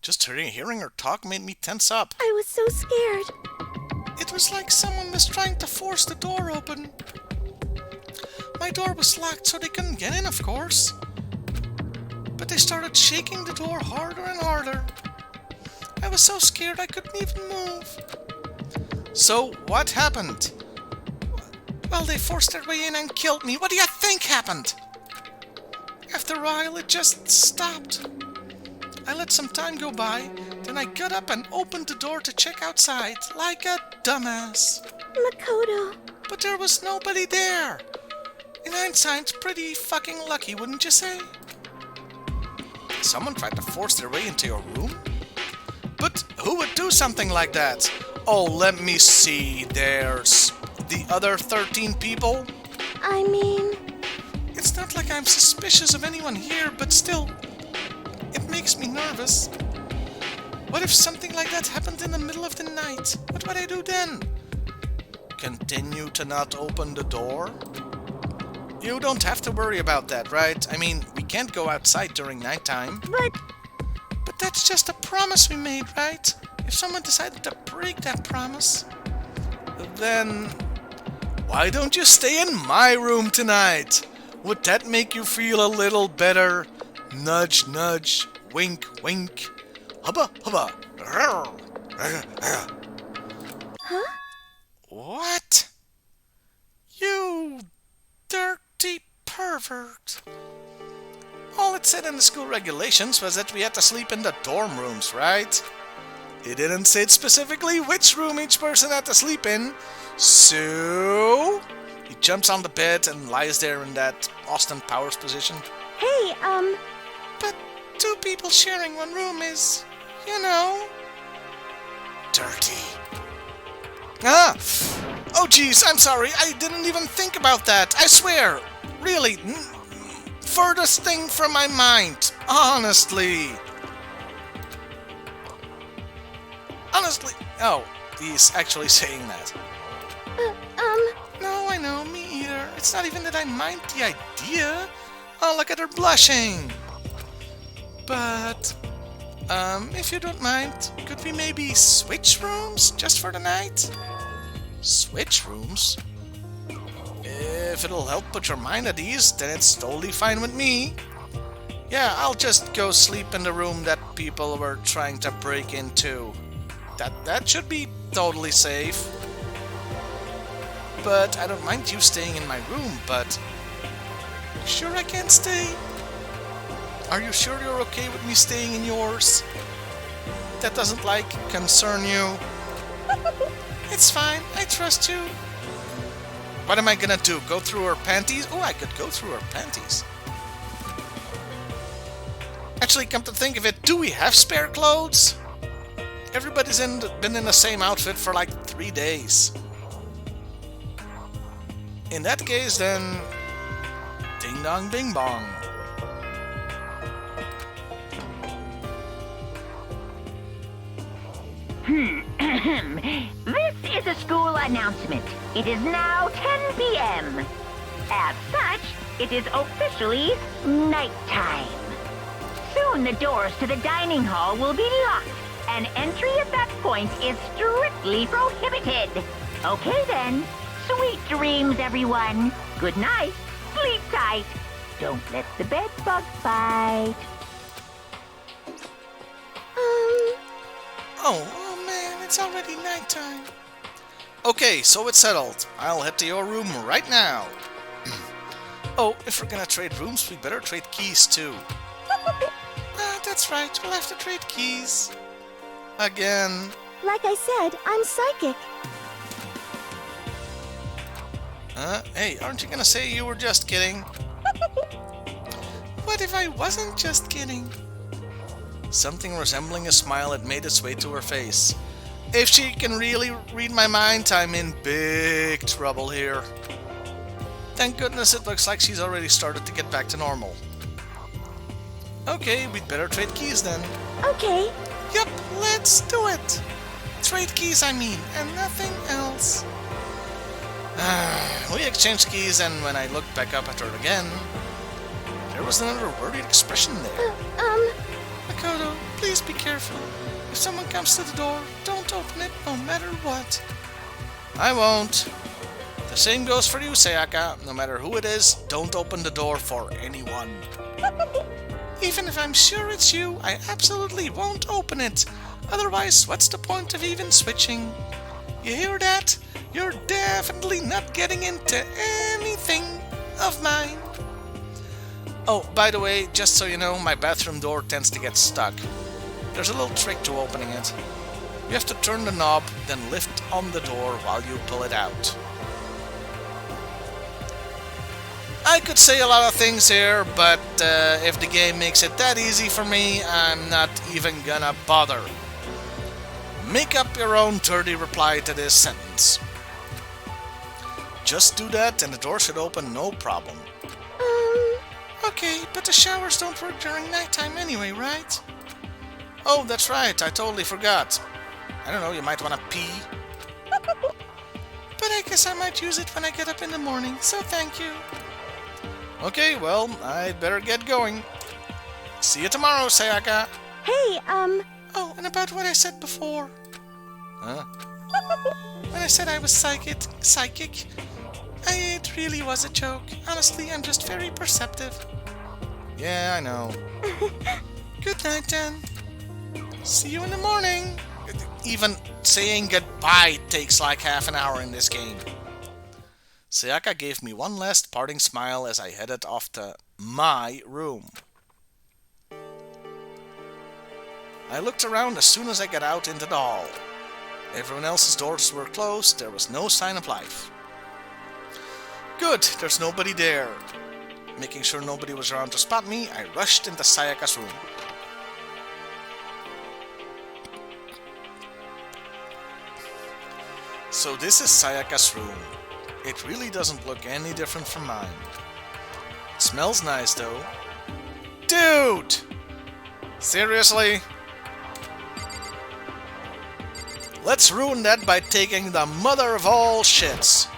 Just hearing her talk made me tense up. I was so scared. It was like someone was trying to force the door open. My door was locked so they couldn't get in, of course. But they started shaking the door harder and harder. I was so scared I couldn't even move. So, what happened? Well, they forced their way in and killed me. What do you think happened? After a while, it just stopped. I let some time go by, then I got up and opened the door to check outside, like a dumbass. Makoto. But there was nobody there. In hindsight, pretty fucking lucky, wouldn't you say? Someone tried to force their way into your room? But who would do something like that? Oh, let me see. There's the other 13 people? I mean... It's not like I'm suspicious of anyone here, but still, it makes me nervous. What if something like that happened in the middle of the night? What would I do then? Continue to not open the door? You don't have to worry about that, right? I mean, we can't go outside during nighttime. But that's just a promise we made, right? If someone decided to break that promise, then why don't you stay in my room tonight? Would that make you feel a little better? Nudge, nudge, wink, wink. Hubba, hubba. Huh? What? You dirty pervert. All it said in the school regulations was that we had to sleep in the dorm rooms, right? It didn't say specifically which room each person had to sleep in. So he jumps on the bed and lies there in that Austin Powers position. Hey, But two people sharing one room is, you know, dirty. Ah! Oh jeez, I'm sorry, I didn't even think about that, I swear! Really, furthest thing from my mind, honestly. Honestly, oh, he's actually saying that. No, I know, me either. It's not even that I mind the idea. Oh, look at her blushing. But, if you don't mind, could we maybe switch rooms just for the night? Switch rooms? If it'll help put your mind at ease, then it's totally fine with me. Yeah, I'll just go sleep in the room that people were trying to break into. That should be totally safe. But I don't mind you staying in my room, but... Sure I can't stay? Are you sure you're okay with me staying in yours? That doesn't, like, concern you? It's fine, I trust you. What am I gonna do? Go through her panties? Oh, I could go through her panties. Actually, come to think of it, do we have spare clothes? Everybody's been in the same outfit for like 3 days. In that case, then... Ding dong bing bong. This is a school announcement. It is now 10 p.m. As such, it is officially nighttime. Soon the doors to the dining hall will be locked, and entry at that point is strictly prohibited. Okay then. Sweet dreams, everyone. Good night. Sleep tight. Don't let the bed bug bite. Oh man, it's already nighttime. Okay, so it's settled. I'll head to your room right now. Oh, if we're gonna trade rooms, we better trade keys too. That's right, we'll have to trade keys. Again. like I said, I'm psychic. Hey, aren't you gonna say you were just kidding? What if I wasn't just kidding? Something resembling a smile had made its way to her face. If she can really read my mind, I'm in big trouble here. Thank goodness it looks like she's already started to get back to normal. Okay, we'd better trade keys then. Okay. Yep, let's do it. Trade keys, I mean, and nothing else. We exchanged keys, and when I looked back up at her again, there was another worried expression there. Makoto, please be careful. If someone comes to the door, don't open it no matter what. I won't. The same goes for you, Sayaka. No matter who it is, don't open the door for anyone. Even if I'm sure it's you, I absolutely won't open it. Otherwise, what's the point of even switching? You hear that? You're definitely not getting into anything of mine. Oh, by the way, just so you know, my bathroom door tends to get stuck. There's a little trick to opening it. You have to turn the knob, then lift on the door while you pull it out. I could say a lot of things here, but if the game makes it that easy for me, I'm not even gonna bother. Make up your own dirty reply to this sentence. Just do that and the door should open no problem. Okay, but the showers don't work during nighttime anyway, right? Oh, that's right, I totally forgot. I don't know, you might want to pee. But I guess I might use it when I get up in the morning, so thank you. Okay, well, I'd better get going. See you tomorrow, Sayaka. Hey, Oh, and about what I said before. Huh? When I said I was psychic, it really was a joke. Honestly, I'm just very perceptive. Yeah, I know. Good night, then. See you in the morning. Even saying goodbye takes like half an hour in this game. Sayaka gave me one last parting smile as I headed off to my room. I looked around as soon as I got out into the hall. Everyone else's doors were closed, there was no sign of life. Good, there's nobody there. Making sure nobody was around to spot me, I rushed into Sayaka's room. So this is Sayaka's room. It really doesn't look any different from mine. It smells nice though. Dude! Seriously? Let's ruin that by taking the mother of all shits.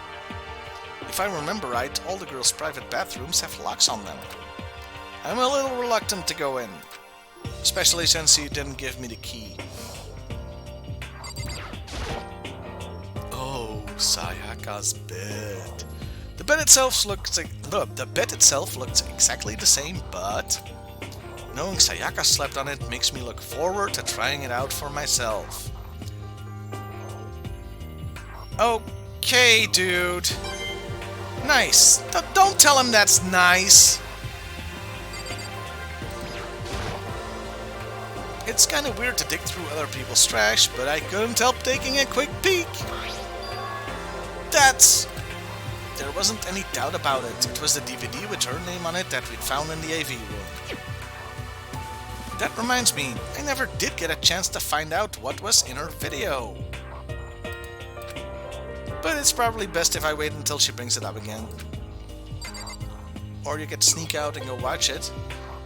If I remember right, all the girls' private bathrooms have locks on them. I'm a little reluctant to go in. Especially since he didn't give me the key. Oh, Sayaka's bed. The bed itself looks exactly the same, but knowing Sayaka slept on it makes me look forward to trying it out for myself. Okay, dude. Nice. Don't tell him that's nice. It's kind of weird to dig through other people's trash, but I couldn't help taking a quick peek. There wasn't any doubt about it. It was the DVD with her name on it that we'd found in the AV room. That reminds me, I never did get a chance to find out what was in her video. But it's probably best if I wait until she brings it up again. Or you could sneak out and go watch it.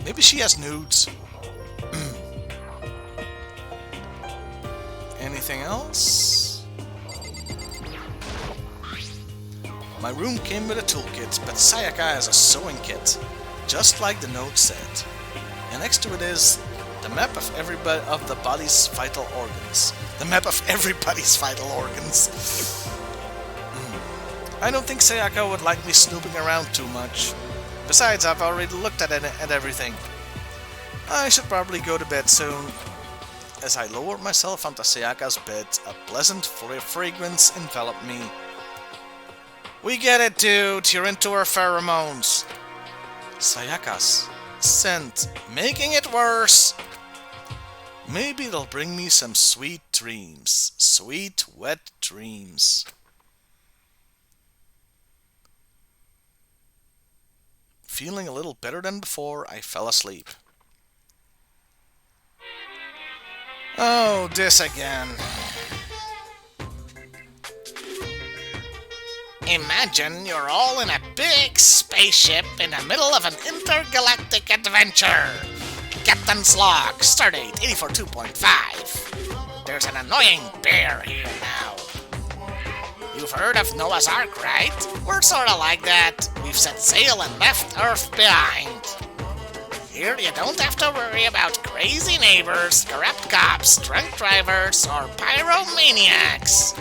Maybe she has nudes. Anything else? My room came with a toolkit, but Sayaka has a sewing kit, just like the note said. And next to it is the map of the body's vital organs. The map of everybody's vital organs. I don't think Sayaka would like me snooping around too much. Besides, I've already looked at everything. I should probably go to bed soon. As I lowered myself onto Sayaka's bed, a pleasant fragrance enveloped me. We get it, dude. You're into her pheromones. Sayaka's scent, making it worse. Maybe it'll bring me some sweet dreams. Sweet, wet dreams. Feeling a little better than before, I fell asleep. Oh, this again. Imagine you're all in a big spaceship in the middle of an intergalactic adventure. Captain's log, stardate 842.5. There's an annoying bear here now. You've heard of Noah's Ark, right? We're sorta like that. We've set sail and left Earth behind. Here you don't have to worry about crazy neighbors, corrupt cops, drunk drivers, or pyromaniacs.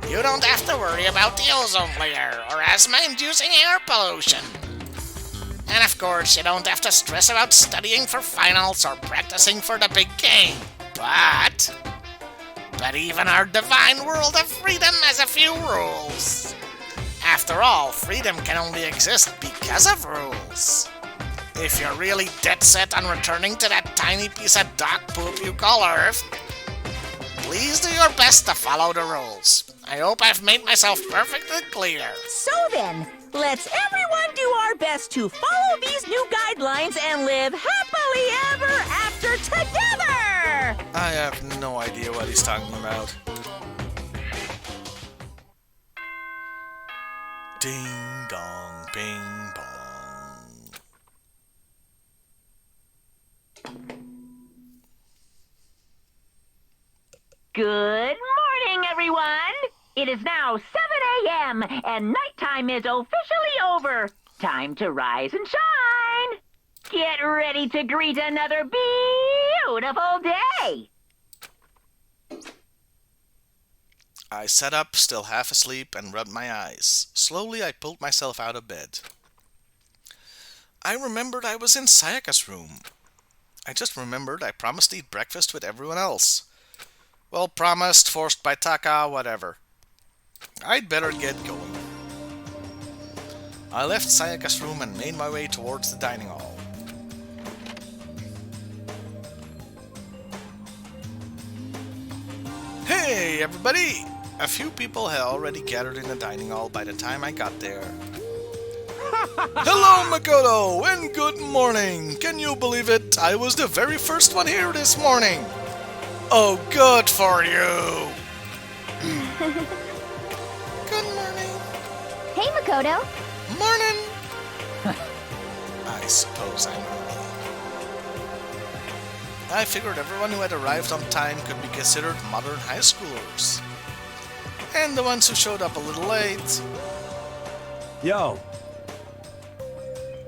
You don't have to worry about the ozone layer or asthma-inducing air pollution. And of course, you don't have to stress about studying for finals or practicing for the big game. But even our divine world of freedom has a few rules. After all, freedom can only exist because of rules. If you're really dead set on returning to that tiny piece of dog poop you call Earth, please do your best to follow the rules. I hope I've made myself perfectly clear. So then, let's everyone do our best to follow these new guidelines and live happily ever after together! I have no idea what he's talking about. Ding dong, bing bong. Good morning, everyone! It is now 7 a.m. and nighttime is officially over. Time to rise and shine! Get ready to greet another beautiful day! I sat up, still half asleep, and rubbed my eyes. Slowly, I pulled myself out of bed. I remembered I was in Sayaka's room. I just remembered I promised to eat breakfast with everyone else. Well, promised, forced by Taka, whatever. I'd better get going. I left Sayaka's room and made my way towards the dining hall. Hey, everybody! A few people had already gathered in the dining hall by the time I got there. Hello, Makoto, and good morning! Can you believe it? I was the very first one here this morning! Oh, good for you! Good morning. Hey, Makoto. Morning! I suppose I'm early. I figured everyone who had arrived on time could be considered modern high schoolers. And the ones who showed up a little late... Yo,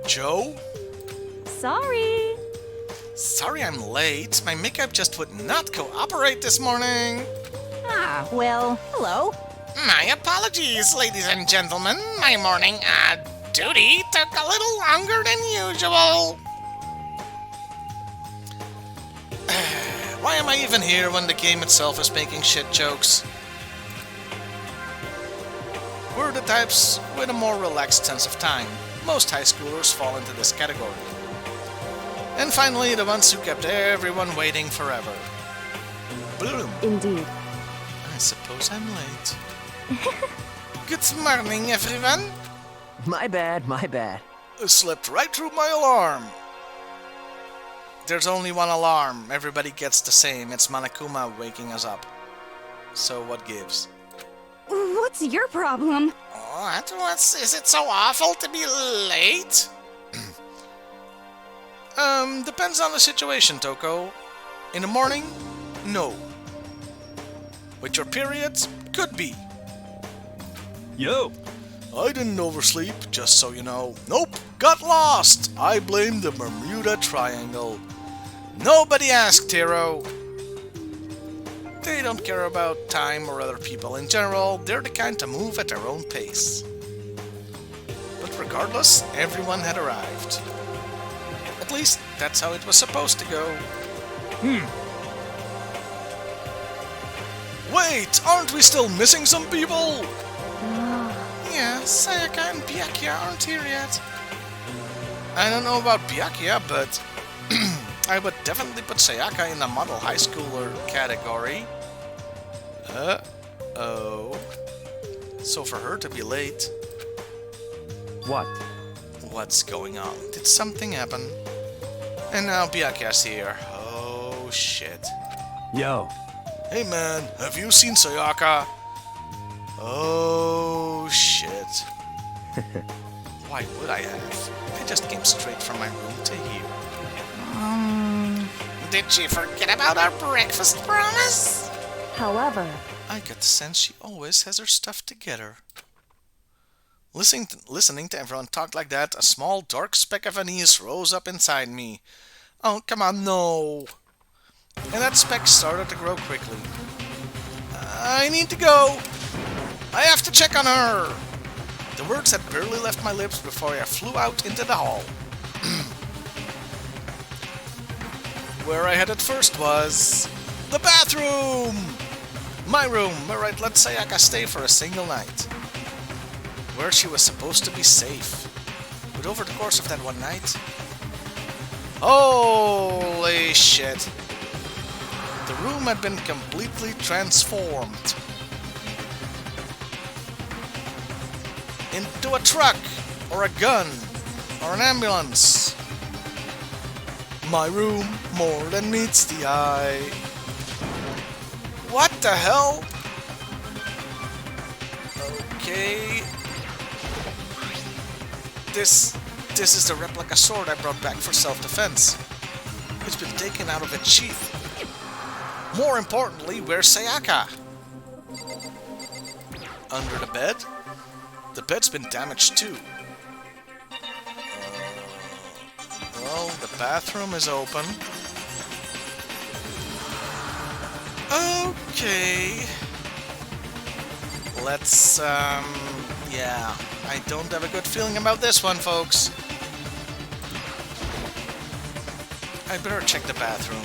Joe? Sorry. Sorry I'm late. My makeup just would not cooperate this morning. Ah, well, hello. My apologies, ladies and gentlemen. My morning duty took a little longer than usual. Why am I even here when the game itself is making shit jokes? We're the types with a more relaxed sense of time. Most high schoolers fall into this category. And finally, the ones who kept everyone waiting forever. Bloom. Indeed. I suppose I'm late. Good morning, everyone. My bad, my bad. I slipped right through my alarm. There's only one alarm. Everybody gets the same. It's Monokuma waking us up. So what gives? What's your problem? What? Is it so awful to be late? Depends on the situation, Toko. In the morning? No. With your periods? Could be. Yo! I didn't oversleep, just so you know. Nope, got lost! I blame the Bermuda Triangle. Nobody asked, Tiro. They don't care about time or other people in general. They're the kind to move at their own pace. But regardless, everyone had arrived. At least, that's how it was supposed to go. Wait, aren't we still missing some people? Yeah, Sayaka and Byakuya aren't here yet. I don't know about Byakuya, but I would definitely put Sayaka in the model high schooler category. Uh-oh. So for her to be late... What? What's going on? Did something happen? And now Byakuya's here. Oh, shit. Yo. Hey man, have you seen Sayaka? Oh, shit. Why would I have? I just came straight from my room to here. Did she forget about our breakfast promise? However, I get the sense she always has her stuff together. Listening to everyone talk like that, a small dark speck of unease rose up inside me. Oh, come on, no. And that speck started to grow quickly. I need to go. I have to check on her. The words had barely left my lips before I flew out into the hall. Where I headed first was... the bathroom! My room, where I'd let Sayaka stay for a single night. Where she was supposed to be safe. But over the course of that one night... holy shit! The room had been completely transformed. Into a truck, or a gun, or an ambulance. My room more than meets the eye. What the hell? Okay. This is the replica sword I brought back for self-defense. It's been taken out of its sheath. More importantly, where's Sayaka? Under the bed? The bed's been damaged too. Well, the bathroom is open. Okay. Let's, yeah. I don't have a good feeling about this one, folks. I better check the bathroom.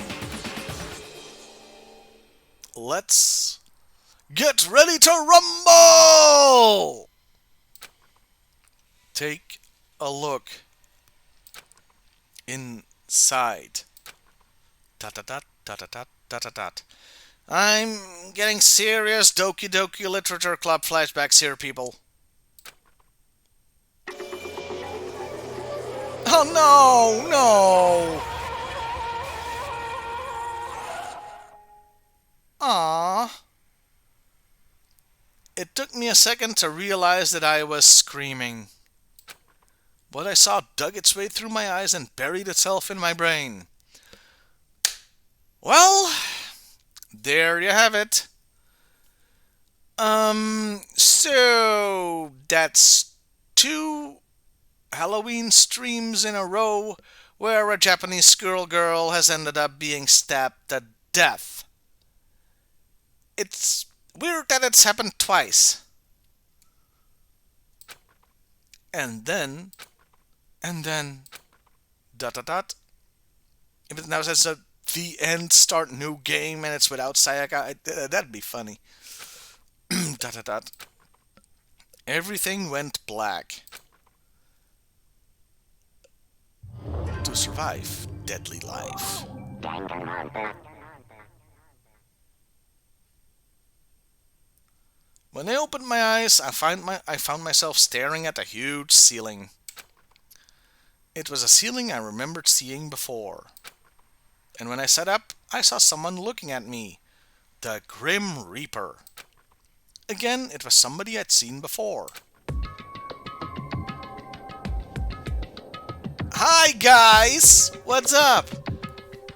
Let's get ready to rumble! Take a look inside. Dot dot dot dot dot dot dot dot. I'm getting serious Doki Doki Literature Club flashbacks here, people. Oh no, no! Aww. It took me a second to realize that I was screaming. What I saw dug its way through my eyes and buried itself in my brain. Well, there you have it. So that's 2 Halloween streams in a row where a Japanese schoolgirl has ended up being stabbed to death. It's weird that it's happened twice. And then, dot dot dot. If it now says the end, start new game, and it's without Sayaka, that'd be funny. Dot dot dot. Everything went black. To survive deadly life. When I opened my eyes, I found myself staring at a huge ceiling. It was a ceiling I remembered seeing before. And when I sat up, I saw someone looking at me. The Grim Reaper. Again, it was somebody I'd seen before. Hi guys! What's up?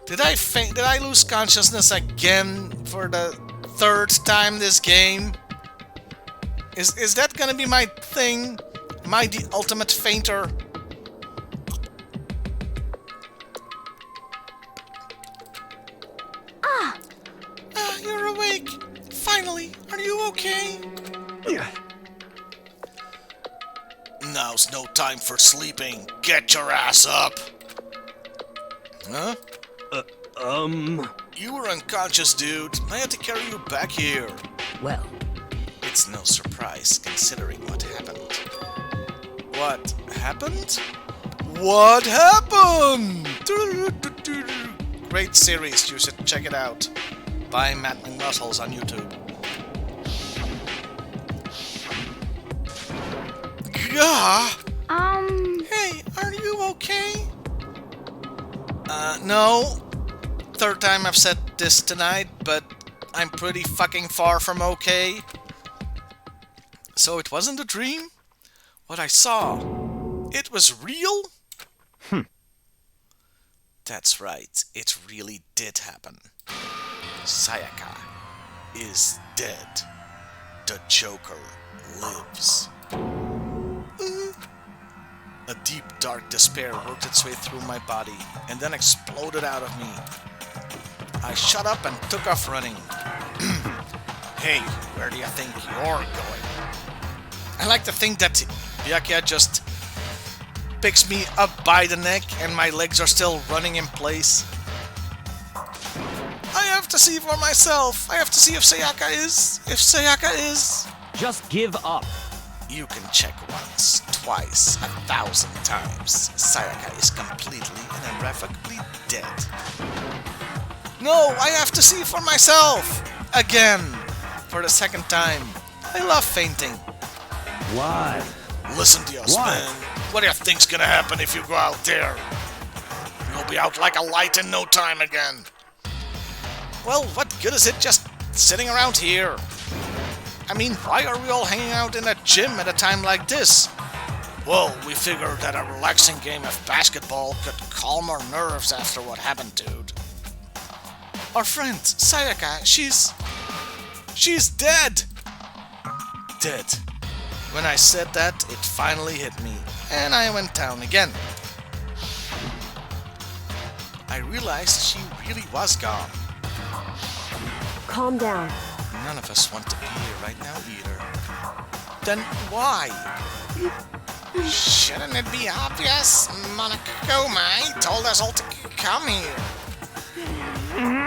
Did I lose consciousness again for the 3rd time this game? Is that gonna be my thing? Am I the ultimate fainter? You're awake. Finally. Are you okay? Yeah. Now's no time for sleeping. Get your ass up. Huh? You were unconscious, dude. I had to carry you back here. Well, It's no surprise, considering what happened. What happened? What happened? Great series, you should check it out. By Matt McNuttles on YouTube. Gah! Hey, are you okay? No. 3rd time I've said this tonight, but I'm pretty fucking far from okay. So it wasn't a dream? What I saw, it was real? That's right, it really did happen. Sayaka is dead. The Joker lives. A deep, dark despair worked its way through my body and then exploded out of me. I shut up and took off running. Hey, where do you think you're going? I like to think that Byakuya just picks me up by the neck and my legs are still running in place. I have to see for myself. I have to see if Sayaka is. just give up. You can check once, twice, 1,000 times. Sayaka is completely and irrevocably dead. No, I have to see for myself! Again! For the 2nd time. I love fainting. Why? Listen to us, What? man. What do you think's gonna happen if you go out there? You'll be out like a light in no time again. Well, what good is it just sitting around here? I mean, why are we all hanging out in a gym at a time like this? Well, we figured that a relaxing game of basketball could calm our nerves after what happened, dude. Our friend, Sayaka, she's dead! Dead. When I said that, it finally hit me, and I went down again. I realized she really was gone. Calm down. None of us want to be here right now either. Then why? Shouldn't it be obvious? Monokoma told us all to come here.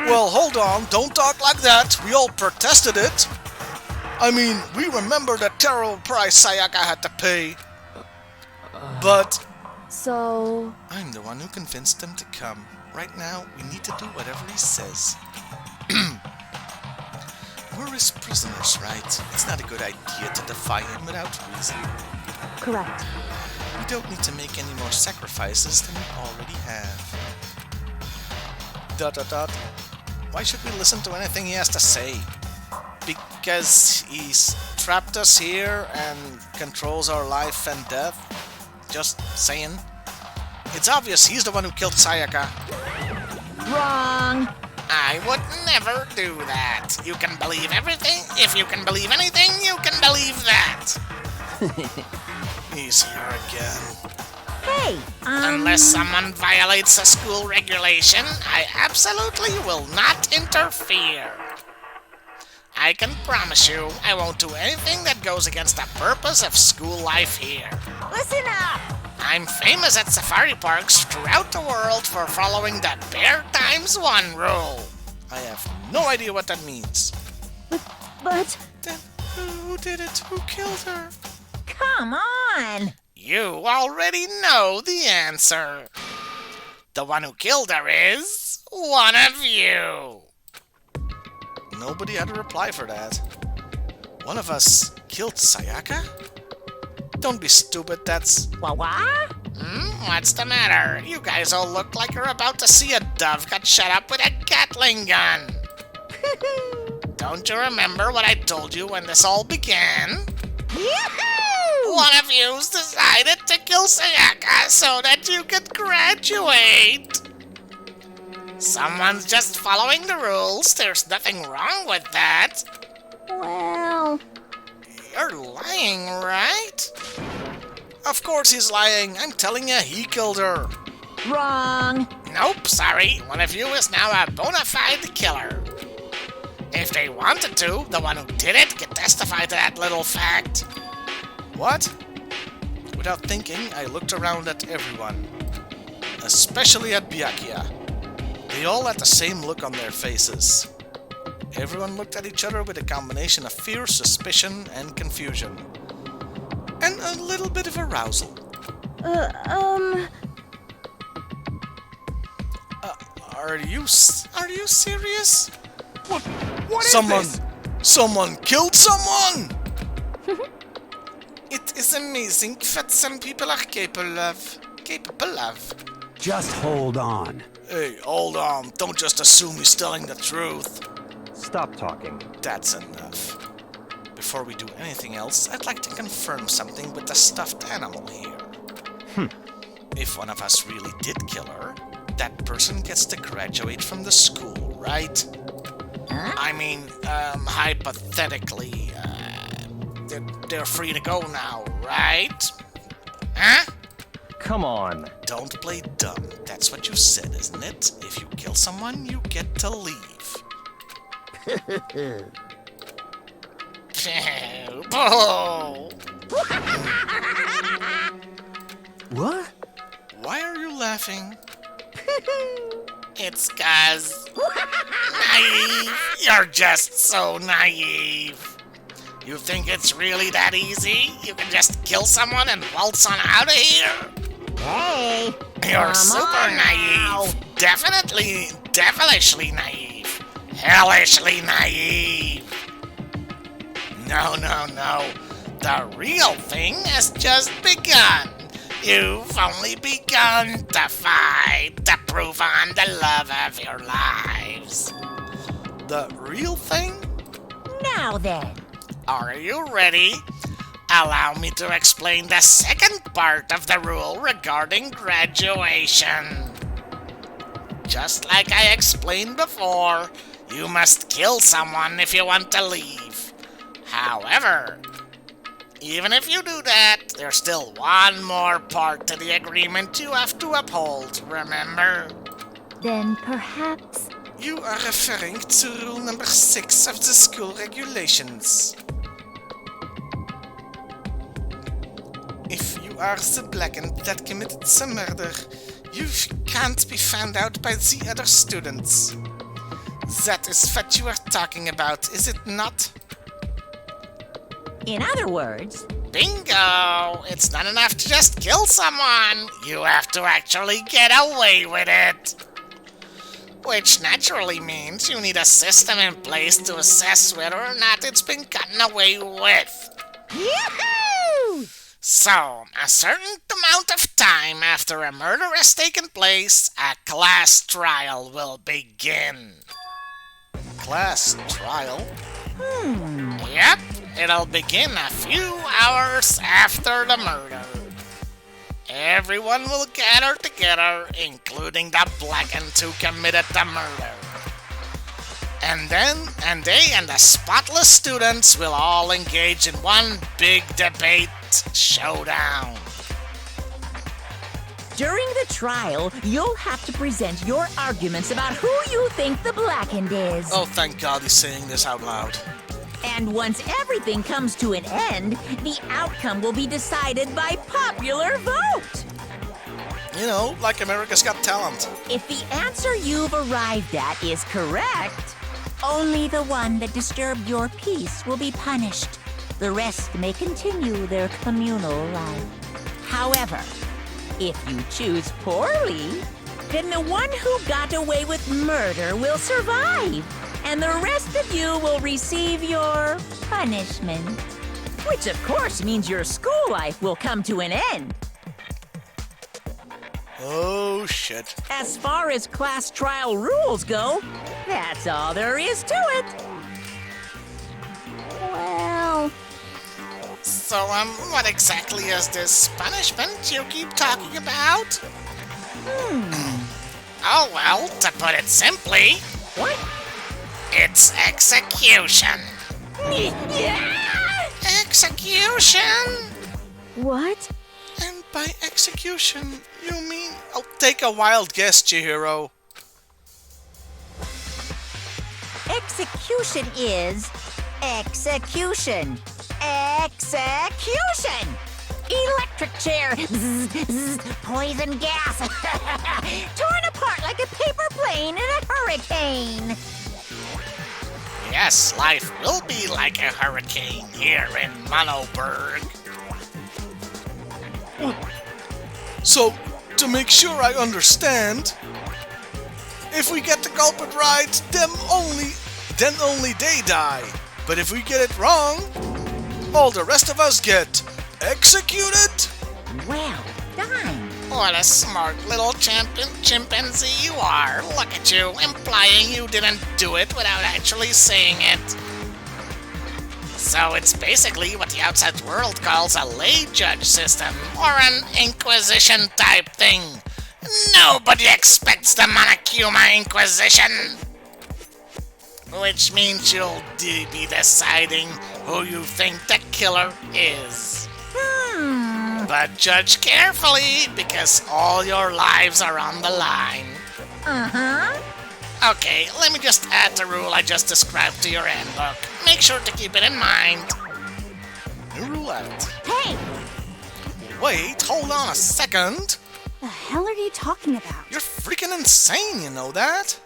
Well, hold on, don't talk like that. We all protested it. I mean, we remember the terrible price Sayaka had to pay. But So... I'm the one who convinced them to come. Right now, we need to do whatever he says. We're his prisoners, right? It's not a good idea to defy him without reason. correct. We don't need to make any more sacrifices than we already have. ... Why should we listen to anything he has to say? Because he's trapped us here and controls our life and death? Just saying. It's obvious he's the one who killed Sayaka. Wrong. I would never do that. You can believe everything. If you can believe anything, you can believe that. He's here again. Hey, Unless someone violates a school regulation, I absolutely will not interfere. I can promise you I won't do anything that goes against the purpose of school life here. listen up. I'm famous at safari parks throughout the world for following the Bear Times 1 rule. I have no idea what that means. But... Then who did it? Who killed her? Come on. You already know the answer. The one who killed her is one of you. Nobody had a reply for that. One of us killed Sayaka? Don't be stupid, that's... What? What's the matter? You guys all look like you're about to see a dove get shut up with a Gatling gun. Don't you remember what I told you when this all began? Yahoo! One of you's decided to kill Sayaka so that you could graduate. Someone's just following the rules. There's nothing wrong with that. well... You're lying, right? Of course he's lying. I'm telling you, he killed her. Wrong. Nope, sorry. One of you is now a bona fide killer. If they wanted to, the one who did it could testify to that little fact. What? Without thinking, I looked around at everyone. Especially at Byakuya. They all had the same look on their faces. Everyone looked at each other with a combination of fear, suspicion, and confusion. And a little bit of arousal. Are you serious? What is Someone... this? Someone killed someone! It is amazing what some people are capable of. Just hold on. Hey, hold on. Don't just assume he's telling the truth. Stop talking. That's enough. Before we do anything else, I'd like to confirm something with the stuffed animal here. If one of us really did kill her, that person gets to graduate from the school, right? I mean, hypothetically, they're free to go now, right? Huh? Come on. Don't play dumb. That's what you said, isn't it? If you kill someone, you get to leave. Oh. What? Why are you laughing? It's 'cause... naive. You're just so naive. You think it's really that easy? You can just kill someone and waltz on out of here? Hey. You're Come super on now. naive. Definitely, devilishly naive. Hellishly naive. No. The real thing has just begun. You've only begun to fight, to prove I'm the love of your lives. The real thing? Now then. Are you ready? allow me to explain the second part of the rule regarding graduation. Just like I explained before, you must kill someone if you want to leave. However, even if you do that, there's still one more part to the agreement you have to uphold, remember? Then perhaps... You are referring to rule number 6 of the school regulations. If you are the blackened that committed the murder, you can't be found out by the other students. That is what you are talking about, is it not? In other words, Bingo! It's not enough to just kill someone. You have to actually get away with it. Which naturally means you need a system in place to assess whether or not it's been gotten away with. Yahoo! So, a certain amount of time after a murder has taken place, a class trial will begin. Class trial? Yep, it'll begin a few hours after the murder. Everyone will gather together, including the blackened who committed the murder. And they and the spotless students will all engage in one big debate showdown. During the trial, you'll have to present your arguments about who you think the blackened is. Oh, thank God he's saying this out loud. And once everything comes to an end, the outcome will be decided by popular vote. You know, like America's Got Talent. If the answer you've arrived at is correct, only the one that disturbed your peace will be punished. The rest may continue their communal life. However, if you choose poorly, then the one who got away with murder will survive, and the rest of you will receive your punishment. Which of course means your school life will come to an end. Oh, shit. As far as class trial rules go, that's all there is to it. Well... So, what exactly is this punishment you keep talking about? Oh, well, to put it simply, What? it's execution. Execution? What? And by execution, you mean... Oh, take a wild guess, Chihiro. Execution is execution. Execution! Electric chair. Zzz, zzz, poison gas. Torn apart like a paper plane in a hurricane. Yes, life will be like a hurricane here in Monoberg. So, to make sure I understand, if we get the culprit right, then only they die. But if we get it wrong, all the rest of us get executed? Well done. What a smart little chimpanzee you are. Look at you, implying you didn't do it without actually saying it. So it's basically what the outside world calls a lay judge system, or an inquisition type thing. Nobody expects the Monokuma Inquisition. Which means you'll be deciding who you think the killer is. But judge carefully, because all your lives are on the line. Okay, let me just add the rule I just described to your handbook. Make sure to keep it in mind. New roulette. Hey, Wait, hold on a second. The hell are you talking about? You're freaking insane, you know that?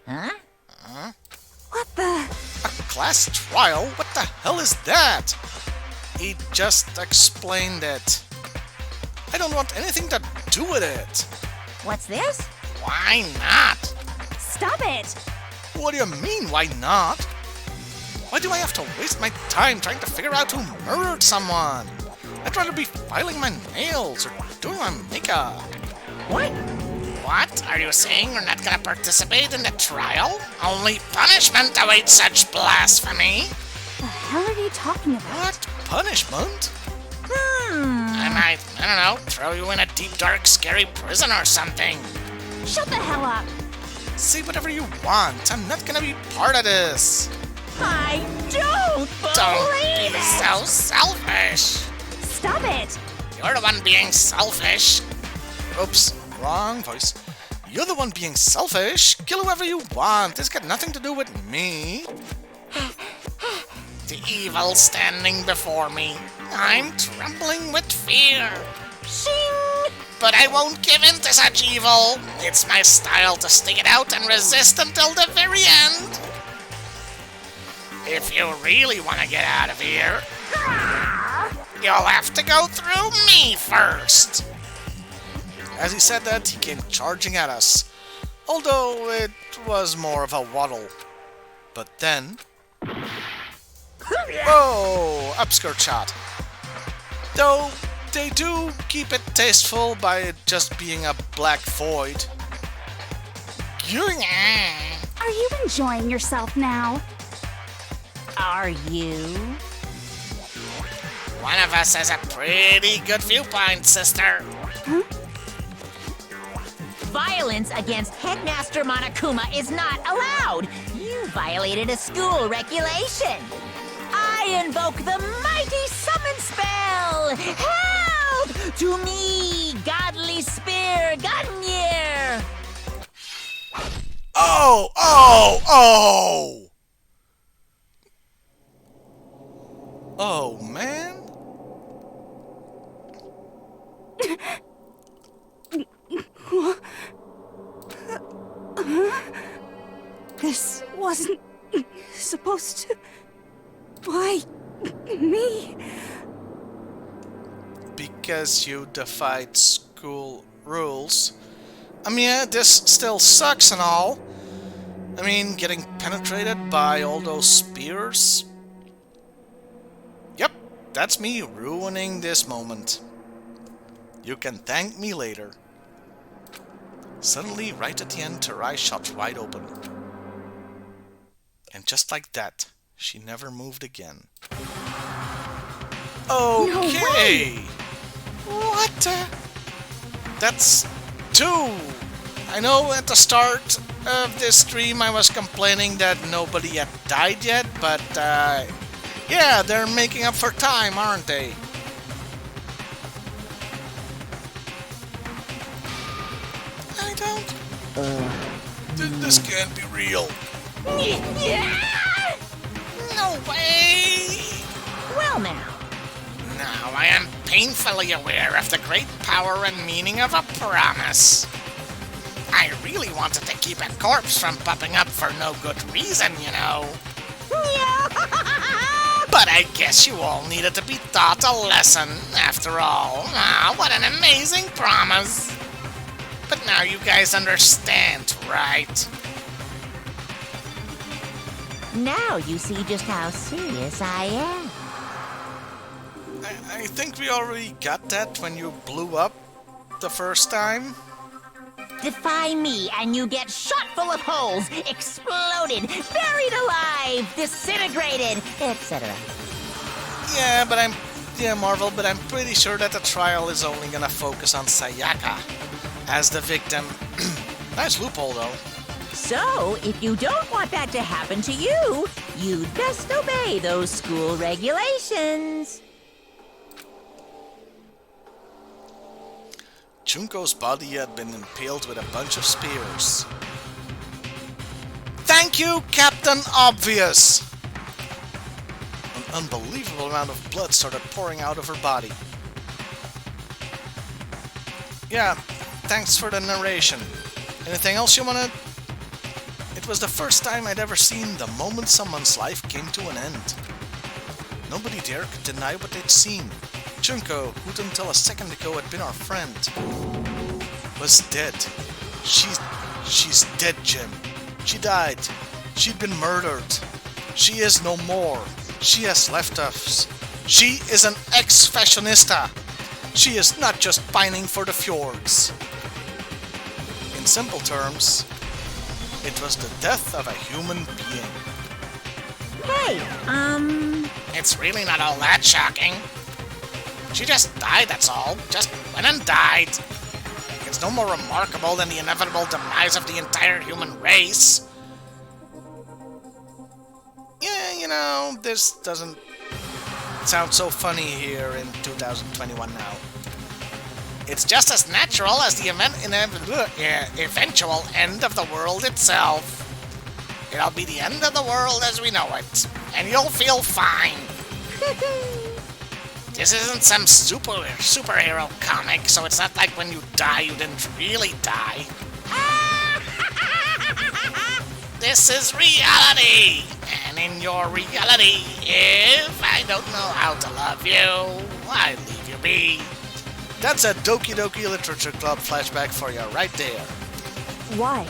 huh? What the? A class trial? What the hell is that? He just explained it. I don't want anything to do with it. What's this? Why not? Stop it! What do you mean, why not? Why do I have to waste my time trying to figure out who murdered someone? I'd rather be filing my nails or doing my makeup. What? What? Are you saying you're not gonna participate in the trial? Only punishment awaits such blasphemy. The hell are you talking about? What punishment? I might, I don't know, throw you in a deep, dark, scary prison or something. Shut the hell up. Say whatever you want. I'm not gonna be part of this. I don't Don't believe be it! so selfish. Stop it. You're the one being selfish. Oops, wrong voice. You're the one being selfish. Kill whoever you want. It's got nothing to do with me. The evil standing before me. I'm trembling with fear. Shing! But I won't give in to such evil. It's my style to stick it out and resist until the very end. If you really want to get out of here, you'll have to go through me first. As he said that, he came charging at us. Although it was more of a waddle. But then... Whoa! Upskirt shot. Though, they do keep it tasteful by it just being a black void. Are you enjoying yourself now? Are you? One of us has a pretty good viewpoint, sister. Violence against Headmaster Monokuma is not allowed. You violated a school regulation. I invoke the mighty summon spell. Help! To me, godly spear, Gungnir. Oh! Oh! Oh! Oh, man? This wasn't supposed to... Why me? Because you defied school rules. I mean, yeah, this still sucks and all. I mean, getting penetrated by all those spears. Yep, that's me ruining this moment. You can thank me later. Suddenly, right at the end, her eyes shot wide open. And just like that, she never moved again. Okay! What? That's 2! I know at the start of this stream I was complaining that nobody had died yet, but yeah, they're making up for time, aren't they? I don't... This can't be real. No way! Well now, Now I am painfully aware of the great power and meaning of a promise. I really wanted to keep a corpse from popping up for no good reason, you know. But I guess you all needed to be taught a lesson, after all. Ah, what an amazing promise. But now you guys understand, right? now you see just how serious I am. I think we already got that when you blew up the first time. Defy me and you get shot full of holes, exploded, buried alive, disintegrated, etc. Yeah, Marvel, but I'm pretty sure that the trial is only gonna focus on Sayaka as the victim. Nice loophole, though. So, if you don't want that to happen to you, you'd best obey those school regulations. Junko's body had been impaled with a bunch of spears. Thank you, Captain Obvious! An unbelievable amount of blood started pouring out of her body. Yeah, thanks for the narration. Anything else you wanna... It was the first time I'd ever seen the moment someone's life came to an end. Nobody there could deny what they'd seen. Junko, who until a second ago had been our friend, was dead. She's dead, Jim. She died. She'd been murdered. She is no more. She has left us. She is an ex-fashionista. She is not just pining for the fjords. In simple terms, it was the death of a human being. Hey, It's really not all that shocking. She just died, that's all. Just went and died. It's no more remarkable than the inevitable demise of the entire human race. Yeah, you know, this doesn't sound so funny here in 2021 now. It's just as natural as the eventual end of the world itself. It'll be the end of the world as we know it, and you'll feel fine. This isn't some superhero comic, so it's not like when you die, you didn't really die. This is reality! And in your reality, if I don't know how to love you, I leave you be. That's a Doki Doki Literature Club flashback for you right there. why?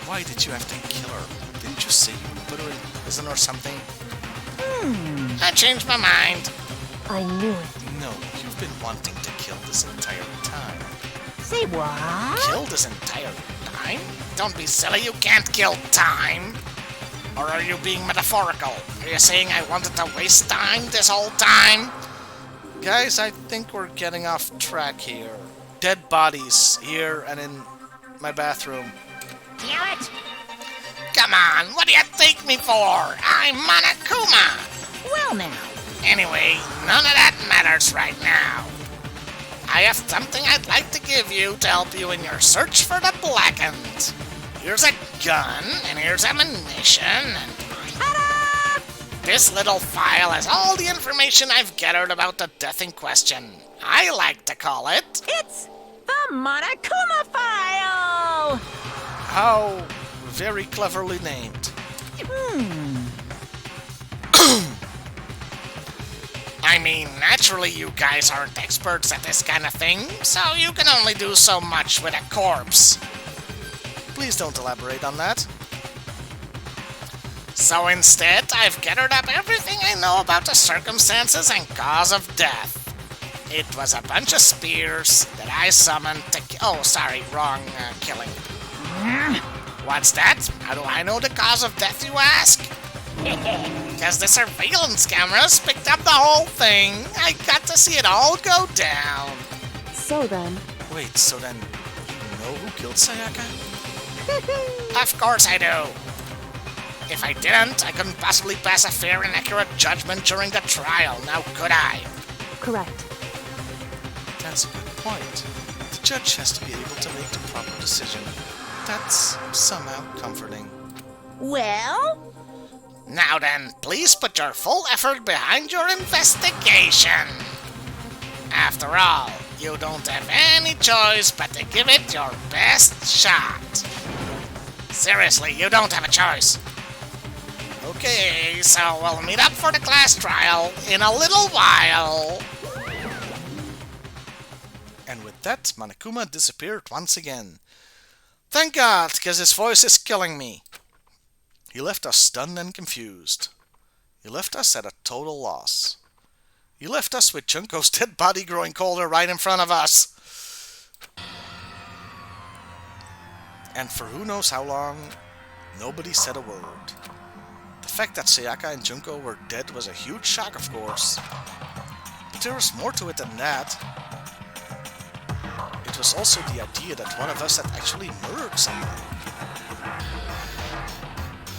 Why did you have to kill her? Didn't you say you would put her in prison or something? I changed my mind. I knew it. No, you've been wanting to kill this entire time. Say what? Kill this entire time? Don't be silly, you can't kill time. Or are you being metaphorical? Are you saying I wanted to waste time this whole time? Guys, I think we're getting off track here. Dead bodies here and in my bathroom. Damn it! Come on, what do you take me for? I'm Monokuma! Well now. Anyway, none of that matters right now. I have something I'd like to give you to help you in your search for the Blackened. Here's a gun, and here's ammunition, and ta-da! This little file has all the information I've gathered about the death in question. I like to call it... It's the Monokuma file! How very cleverly named. I mean, naturally you guys aren't experts at this kind of thing, so you can only do so much with a corpse. Please don't elaborate on that. So instead, I've gathered up everything I know about the circumstances and cause of death. It was a bunch of spears that I summoned to oh, sorry, wrong killing. What's that? How do I know the cause of death, you ask? Because the surveillance cameras picked up the whole thing. I got to see it all go down. So then, Wait, so then you know who killed Sayaka? Of course I do. If I didn't, I couldn't possibly pass a fair and accurate judgment during the trial, now could I? correct. That's a good point. The judge has to be able to make the proper decision. That's somehow comforting. Well, Now then, please put your full effort behind your investigation. After all, you don't have any choice but to give it your best shot. Seriously, you don't have a choice. Okay, so we'll meet up for the class trial in a little while. And with that, Monokuma disappeared once again. Thank God, because his voice is killing me. He left us stunned and confused. He left us at a total loss. He left us with Junko's dead body growing colder right in front of us. And for who knows how long, nobody said a word. The fact that Sayaka and Junko were dead was a huge shock, of course. But there was more to it than that. It was also the idea that one of us had actually murdered someone.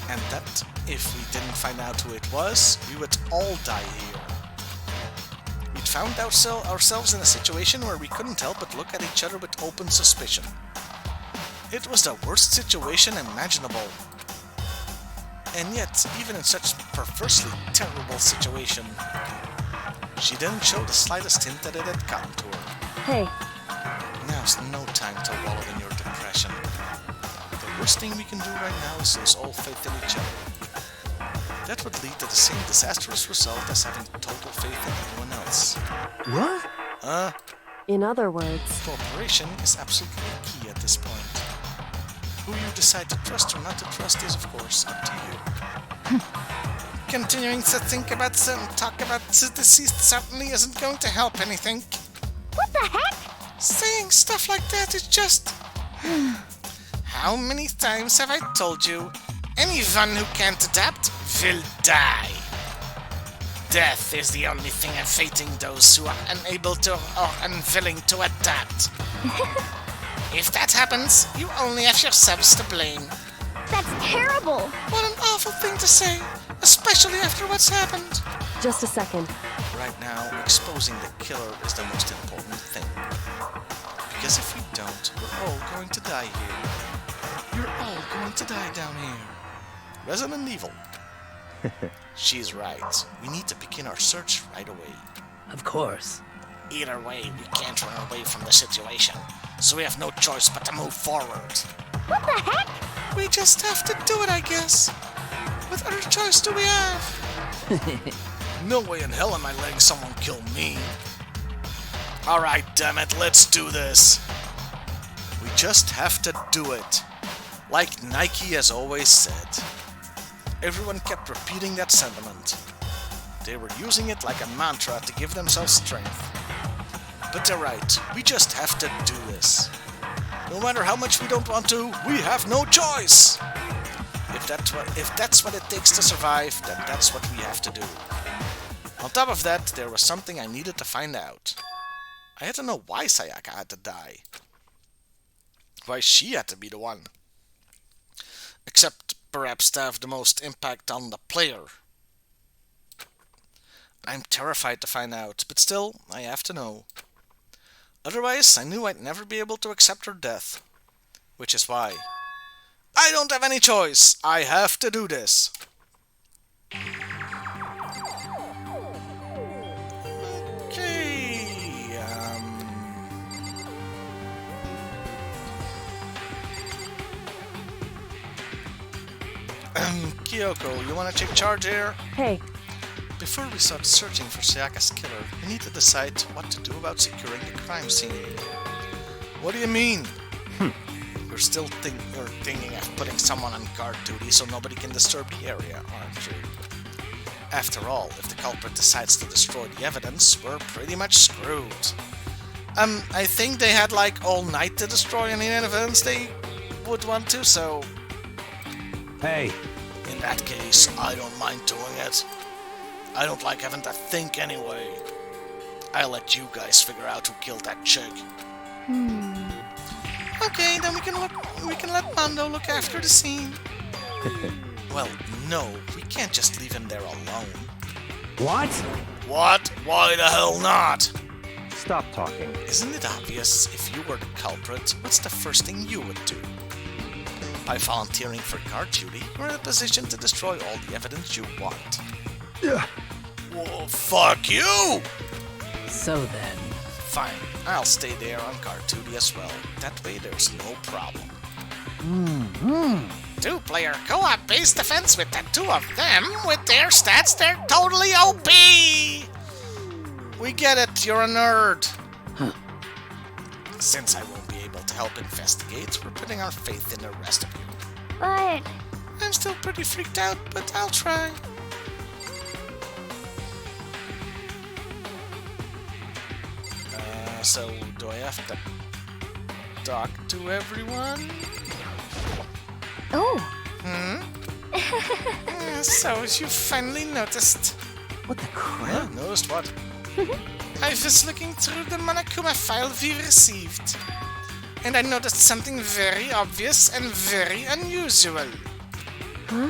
And that, if we didn't find out who it was, we would all die here. We'd found ourselves in a situation where we couldn't help but look at each other with open suspicion. It was the worst situation imaginable. And yet, even in such perversely terrible situation, she didn't show the slightest hint that it had gotten to her. Hey, Now's no time to wallow in your depression. The worst thing we can do right now is lose all faith in each other. That would lead to the same disastrous result as having total faith in anyone else. What? in other words, Cooperation is absolutely key at this point. Who you decide to trust or not to trust is, of course, up to you. Continuing to think about and talk about the deceased certainly isn't going to help anything. What the heck? Saying stuff like that is just... How many times have I told you, anyone who can't adapt will die? Death is the only thing awaiting those who are unable to or unwilling to adapt. If that happens, you only have yourselves to blame. That's terrible. What an awful thing to say, especially after what's happened. Just a second. Right now, exposing the killer is the most important thing. Because if we don't, we're all going to die here. You're all going to die down here. Resident Evil. She's right. We need to begin our search right away. Of course. Either way, we can't run away from the situation, so we have no choice but to move forward. What the heck? We just have to do it, I guess. What other choice do we have? No way in hell am I letting someone kill me. Alright, damn it, let's do this. We just have to do it. Like Nike has always said. Everyone kept repeating that sentiment. They were using it like a mantra to give themselves strength. But they're right, we just have to do this. No matter how much we don't want to, we have no choice! If that's what it takes to survive, then that's what we have to do. On top of that, there was something I needed to find out. I had to know why Sayaka had to die. Why she had to be the one. Except perhaps to have the most impact on the player. I'm terrified to find out, but still, I have to know. Otherwise, I knew I'd never be able to accept her death. Which is why I don't have any choice. I have to do this. Okay. Kyoko, you wanna take charge here? Hey, Before we start searching for Sayaka's killer, we need to decide what to do about securing the crime scene. What do you mean? You're still thinking of putting someone on guard duty so nobody can disturb the area, aren't you? After all, if the culprit decides to destroy the evidence, we're pretty much screwed. I think they had like all night to destroy any evidence they would want to, so... Hey, In that case, I don't mind doing it. I don't like having to think anyway. I'll let you guys figure out who killed that chick. Okay, then we can let Mando look after the scene. Well, no, we can't just leave him there alone. what? What? Why the hell not? Stop talking. Isn't it obvious if you were the culprit, what's the first thing you would do? By volunteering for guard duty, you're in a position to destroy all the evidence you want. Well, fuck you! So then, Fine, I'll stay there on guard duty as well. That way there's no problem. Two-player co-op base defense with the two of them. With their stats, they're totally OP! We get it, you're a nerd. Since I won't be able to help investigate, we're putting our faith in the rest of you. But I'm still pretty freaked out, but I'll try. So, do I have to talk to everyone? oh, So, you finally noticed. what the crap? Yeah, noticed what? I was looking through the Monokuma file we received, and I noticed something very obvious and very unusual. Huh?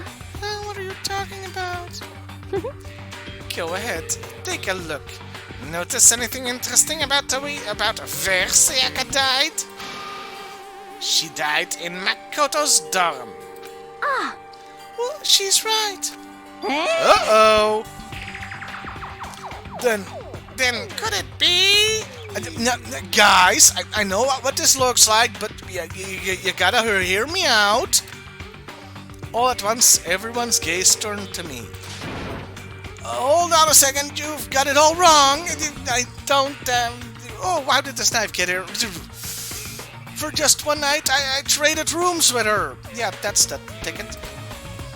What are you talking about? Go ahead, take a look. Notice anything interesting about where Sayaka died? She died in Makoto's dorm. Well, she's right. Uh-oh! Then could it be? Guys, I know what this looks like, but you gotta hear me out. All at once, everyone's gaze turned to me. Hold on a second, you've got it all wrong. I don't, oh, how did this knife get here? For just one night, I traded rooms with her. Yeah, that's the ticket.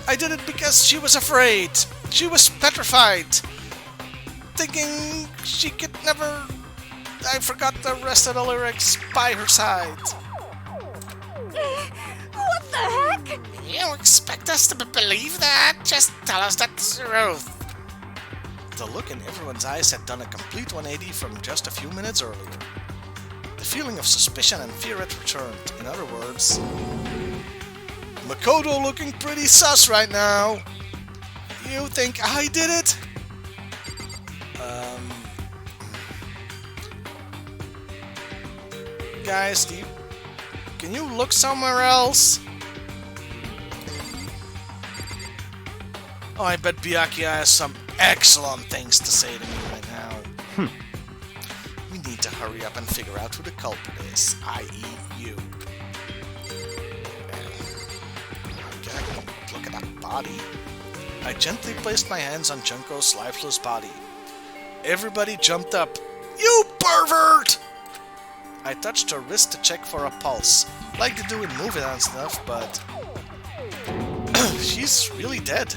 I did it because she was afraid. She was petrified. Thinking she could never... I forgot the rest of the lyrics by her side. What the heck? You expect us to believe that? Just tell us the truth. The look in everyone's eyes had done a complete 180 from just a few minutes earlier. The feeling of suspicion and fear had returned. In other words, Makoto looking pretty sus right now. You think I did it? Guys, can you look somewhere else? Oh, I bet Byakuya has some excellent things to say to me right now. We need to hurry up and figure out who the culprit is, i.e. you. Okay, look at that body. I gently placed my hands on Junko's lifeless body. Everybody jumped up. You pervert! I touched her wrist to check for a pulse, like they do in movies and stuff, but she's really dead.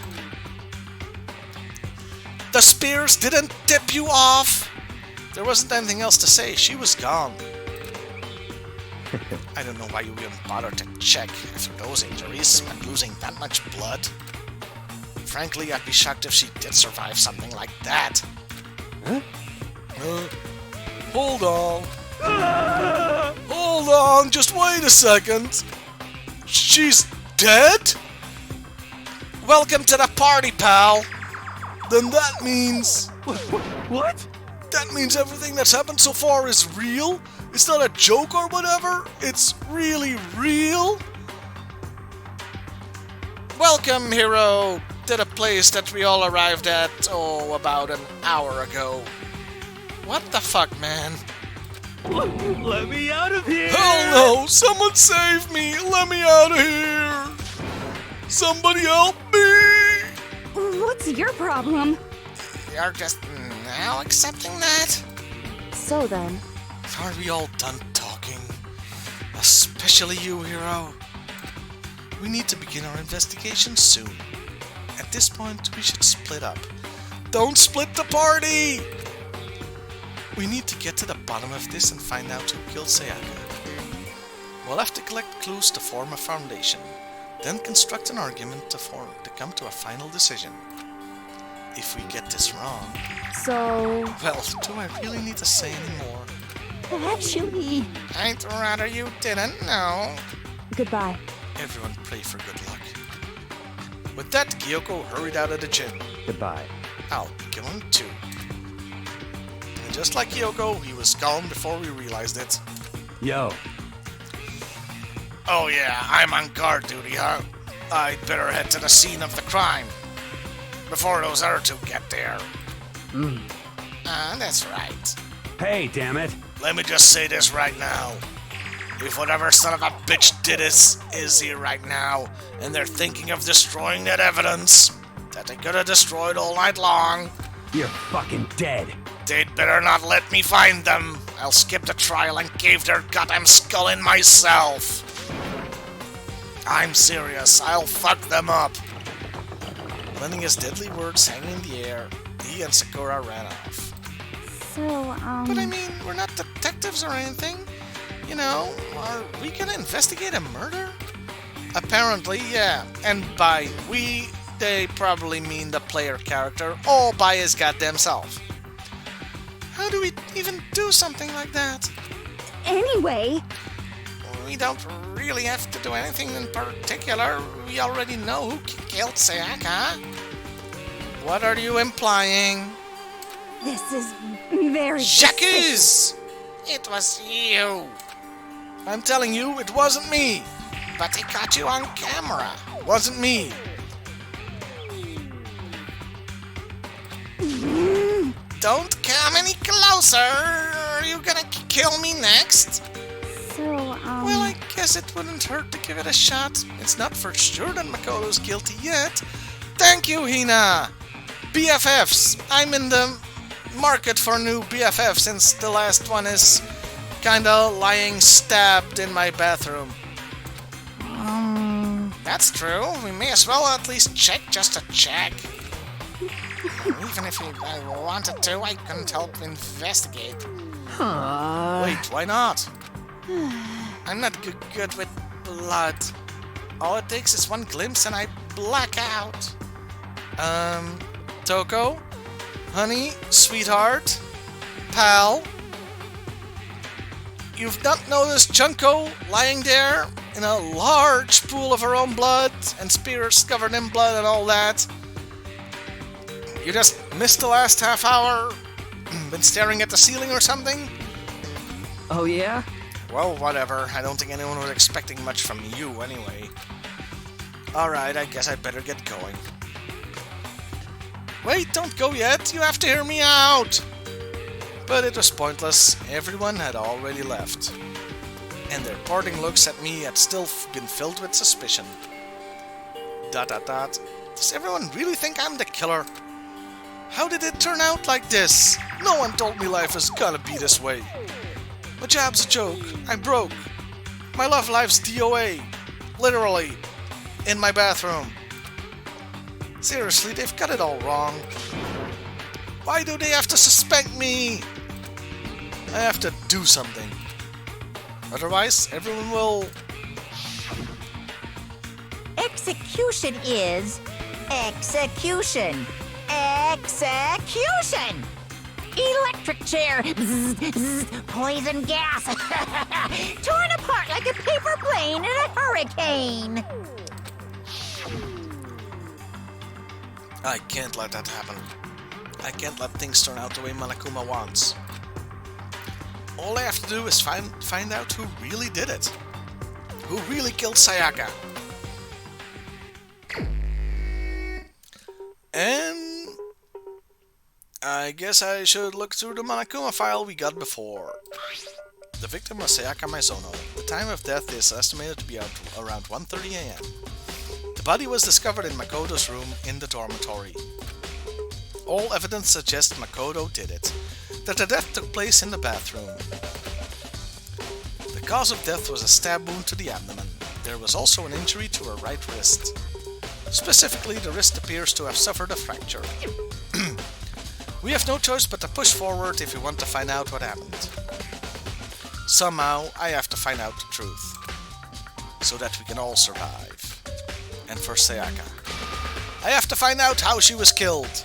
The spears didn't tip you off! There wasn't anything else to say, she was gone. I don't know why you even bothered to check after those injuries and losing that much blood. Frankly, I'd be shocked if she did survive something like that. Huh? Hold on. Hold on, just wait a second. She's dead? Welcome to the party, pal. Then that means... What? That means everything that's happened so far is real? It's not a joke or whatever? It's really real? Welcome, hero, to the place that we all arrived at, about an hour ago. What the fuck, man? Let me out of here! Hell no! Someone save me! Let me out of here! Somebody help me! What's your problem? You're just now accepting that? So then, Are we all done talking? Especially you, hero. We need to begin our investigation soon. At this point, we should split up. Don't split the party! We need to get to the bottom of this and find out who killed Sayaka. We'll have to collect clues to form a foundation, then construct an argument to come to a final decision. If we get this wrong... so... Well, do I really need to say any more? Actually... I'd rather you didn't know. Goodbye. Everyone pray for good luck. With that, Kyoko hurried out of the gym. Goodbye. I'll be going too. And just like Kyoko, he was gone before we realized it. Yo. Oh yeah, I'm on guard duty, huh? I'd better head to the scene of the crime. Before those other two get there. That's right. Hey, damn it. Let me just say this right now. If whatever son of a bitch did this is here right now, and they're thinking of destroying that evidence that they could have destroyed all night long, You're fucking dead. they'd better not let me find them. I'll skip the trial and cave their goddamn skull in myself. I'm serious. I'll fuck them up. Letting his deadly words hang in the air, he and Sakura ran off. So, But I mean, we're not detectives or anything. You know, are we gonna investigate a murder? Apparently, yeah. And by we, they probably mean the player character, all by his goddamn self. How do we even do something like that? Anyway... We don't really have to do anything in particular. We already know who killed Sayaka. What are you implying? This is very... J'accuse! It was you. I'm telling you, it wasn't me. But he caught you on camera. Wasn't me. Don't come any closer. Are you gonna kill me next? So, Well, I guess it wouldn't hurt to give it a shot. It's not for sure that Makoto's guilty yet. Thank you, Hina. BFFs. I'm in the market for new BFF since the last one is kinda lying stabbed in my bathroom. That's true. We may as well at least check just to check. Even if I wanted to, I couldn't help investigate. Wait, why not? I'm not good with blood. All it takes is one glimpse and I black out. Toko? Honey, sweetheart, pal, you've not noticed Junko lying there in a large pool of her own blood and spears covered in blood and all that? You just missed the last half hour? Been staring at the ceiling or something? Oh, yeah? Well, whatever. I don't think anyone was expecting much from you anyway. Alright, I guess I better get going. Wait, don't go yet! You have to hear me out! But it was pointless. Everyone had already left. And their parting looks at me had still been filled with suspicion. ... Does everyone really think I'm the killer? How did it turn out like this? No one told me life was gonna be this way. My job's a joke. I'm broke. My love life's DOA. Literally. In my bathroom. Seriously, they've got it all wrong. Why do they have to suspect me? I have to do something. Otherwise, everyone will... Execution is execution. Execution! Electric chair! Bzz, bzz, poison gas! Torn apart like a paper plane in a hurricane! I can't let that happen. I can't let things turn out the way Monokuma wants. All I have to do is find out who really did it. Who really killed Sayaka. And I guess I should look through the Monokuma file we got before. The victim was Sayaka Maizono. The time of death is estimated to be around 1:30 a.m. The body was discovered in Makoto's room in the dormitory. All evidence suggests Makoto did it, that the death took place in the bathroom. The cause of death was a stab wound to the abdomen. There was also an injury to her right wrist. Specifically, the wrist appears to have suffered a fracture. We have no choice but to push forward if we want to find out what happened. Somehow, I have to find out the truth, so that we can all survive. And for Sayaka, I have to find out how she was killed.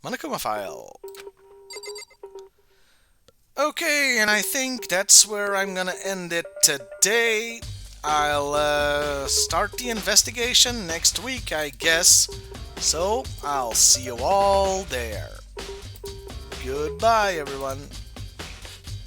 Monokuma file. Okay, and I think that's where I'm gonna end it today. I'll start the investigation next week, I guess. So, I'll see you all there. Goodbye, everyone.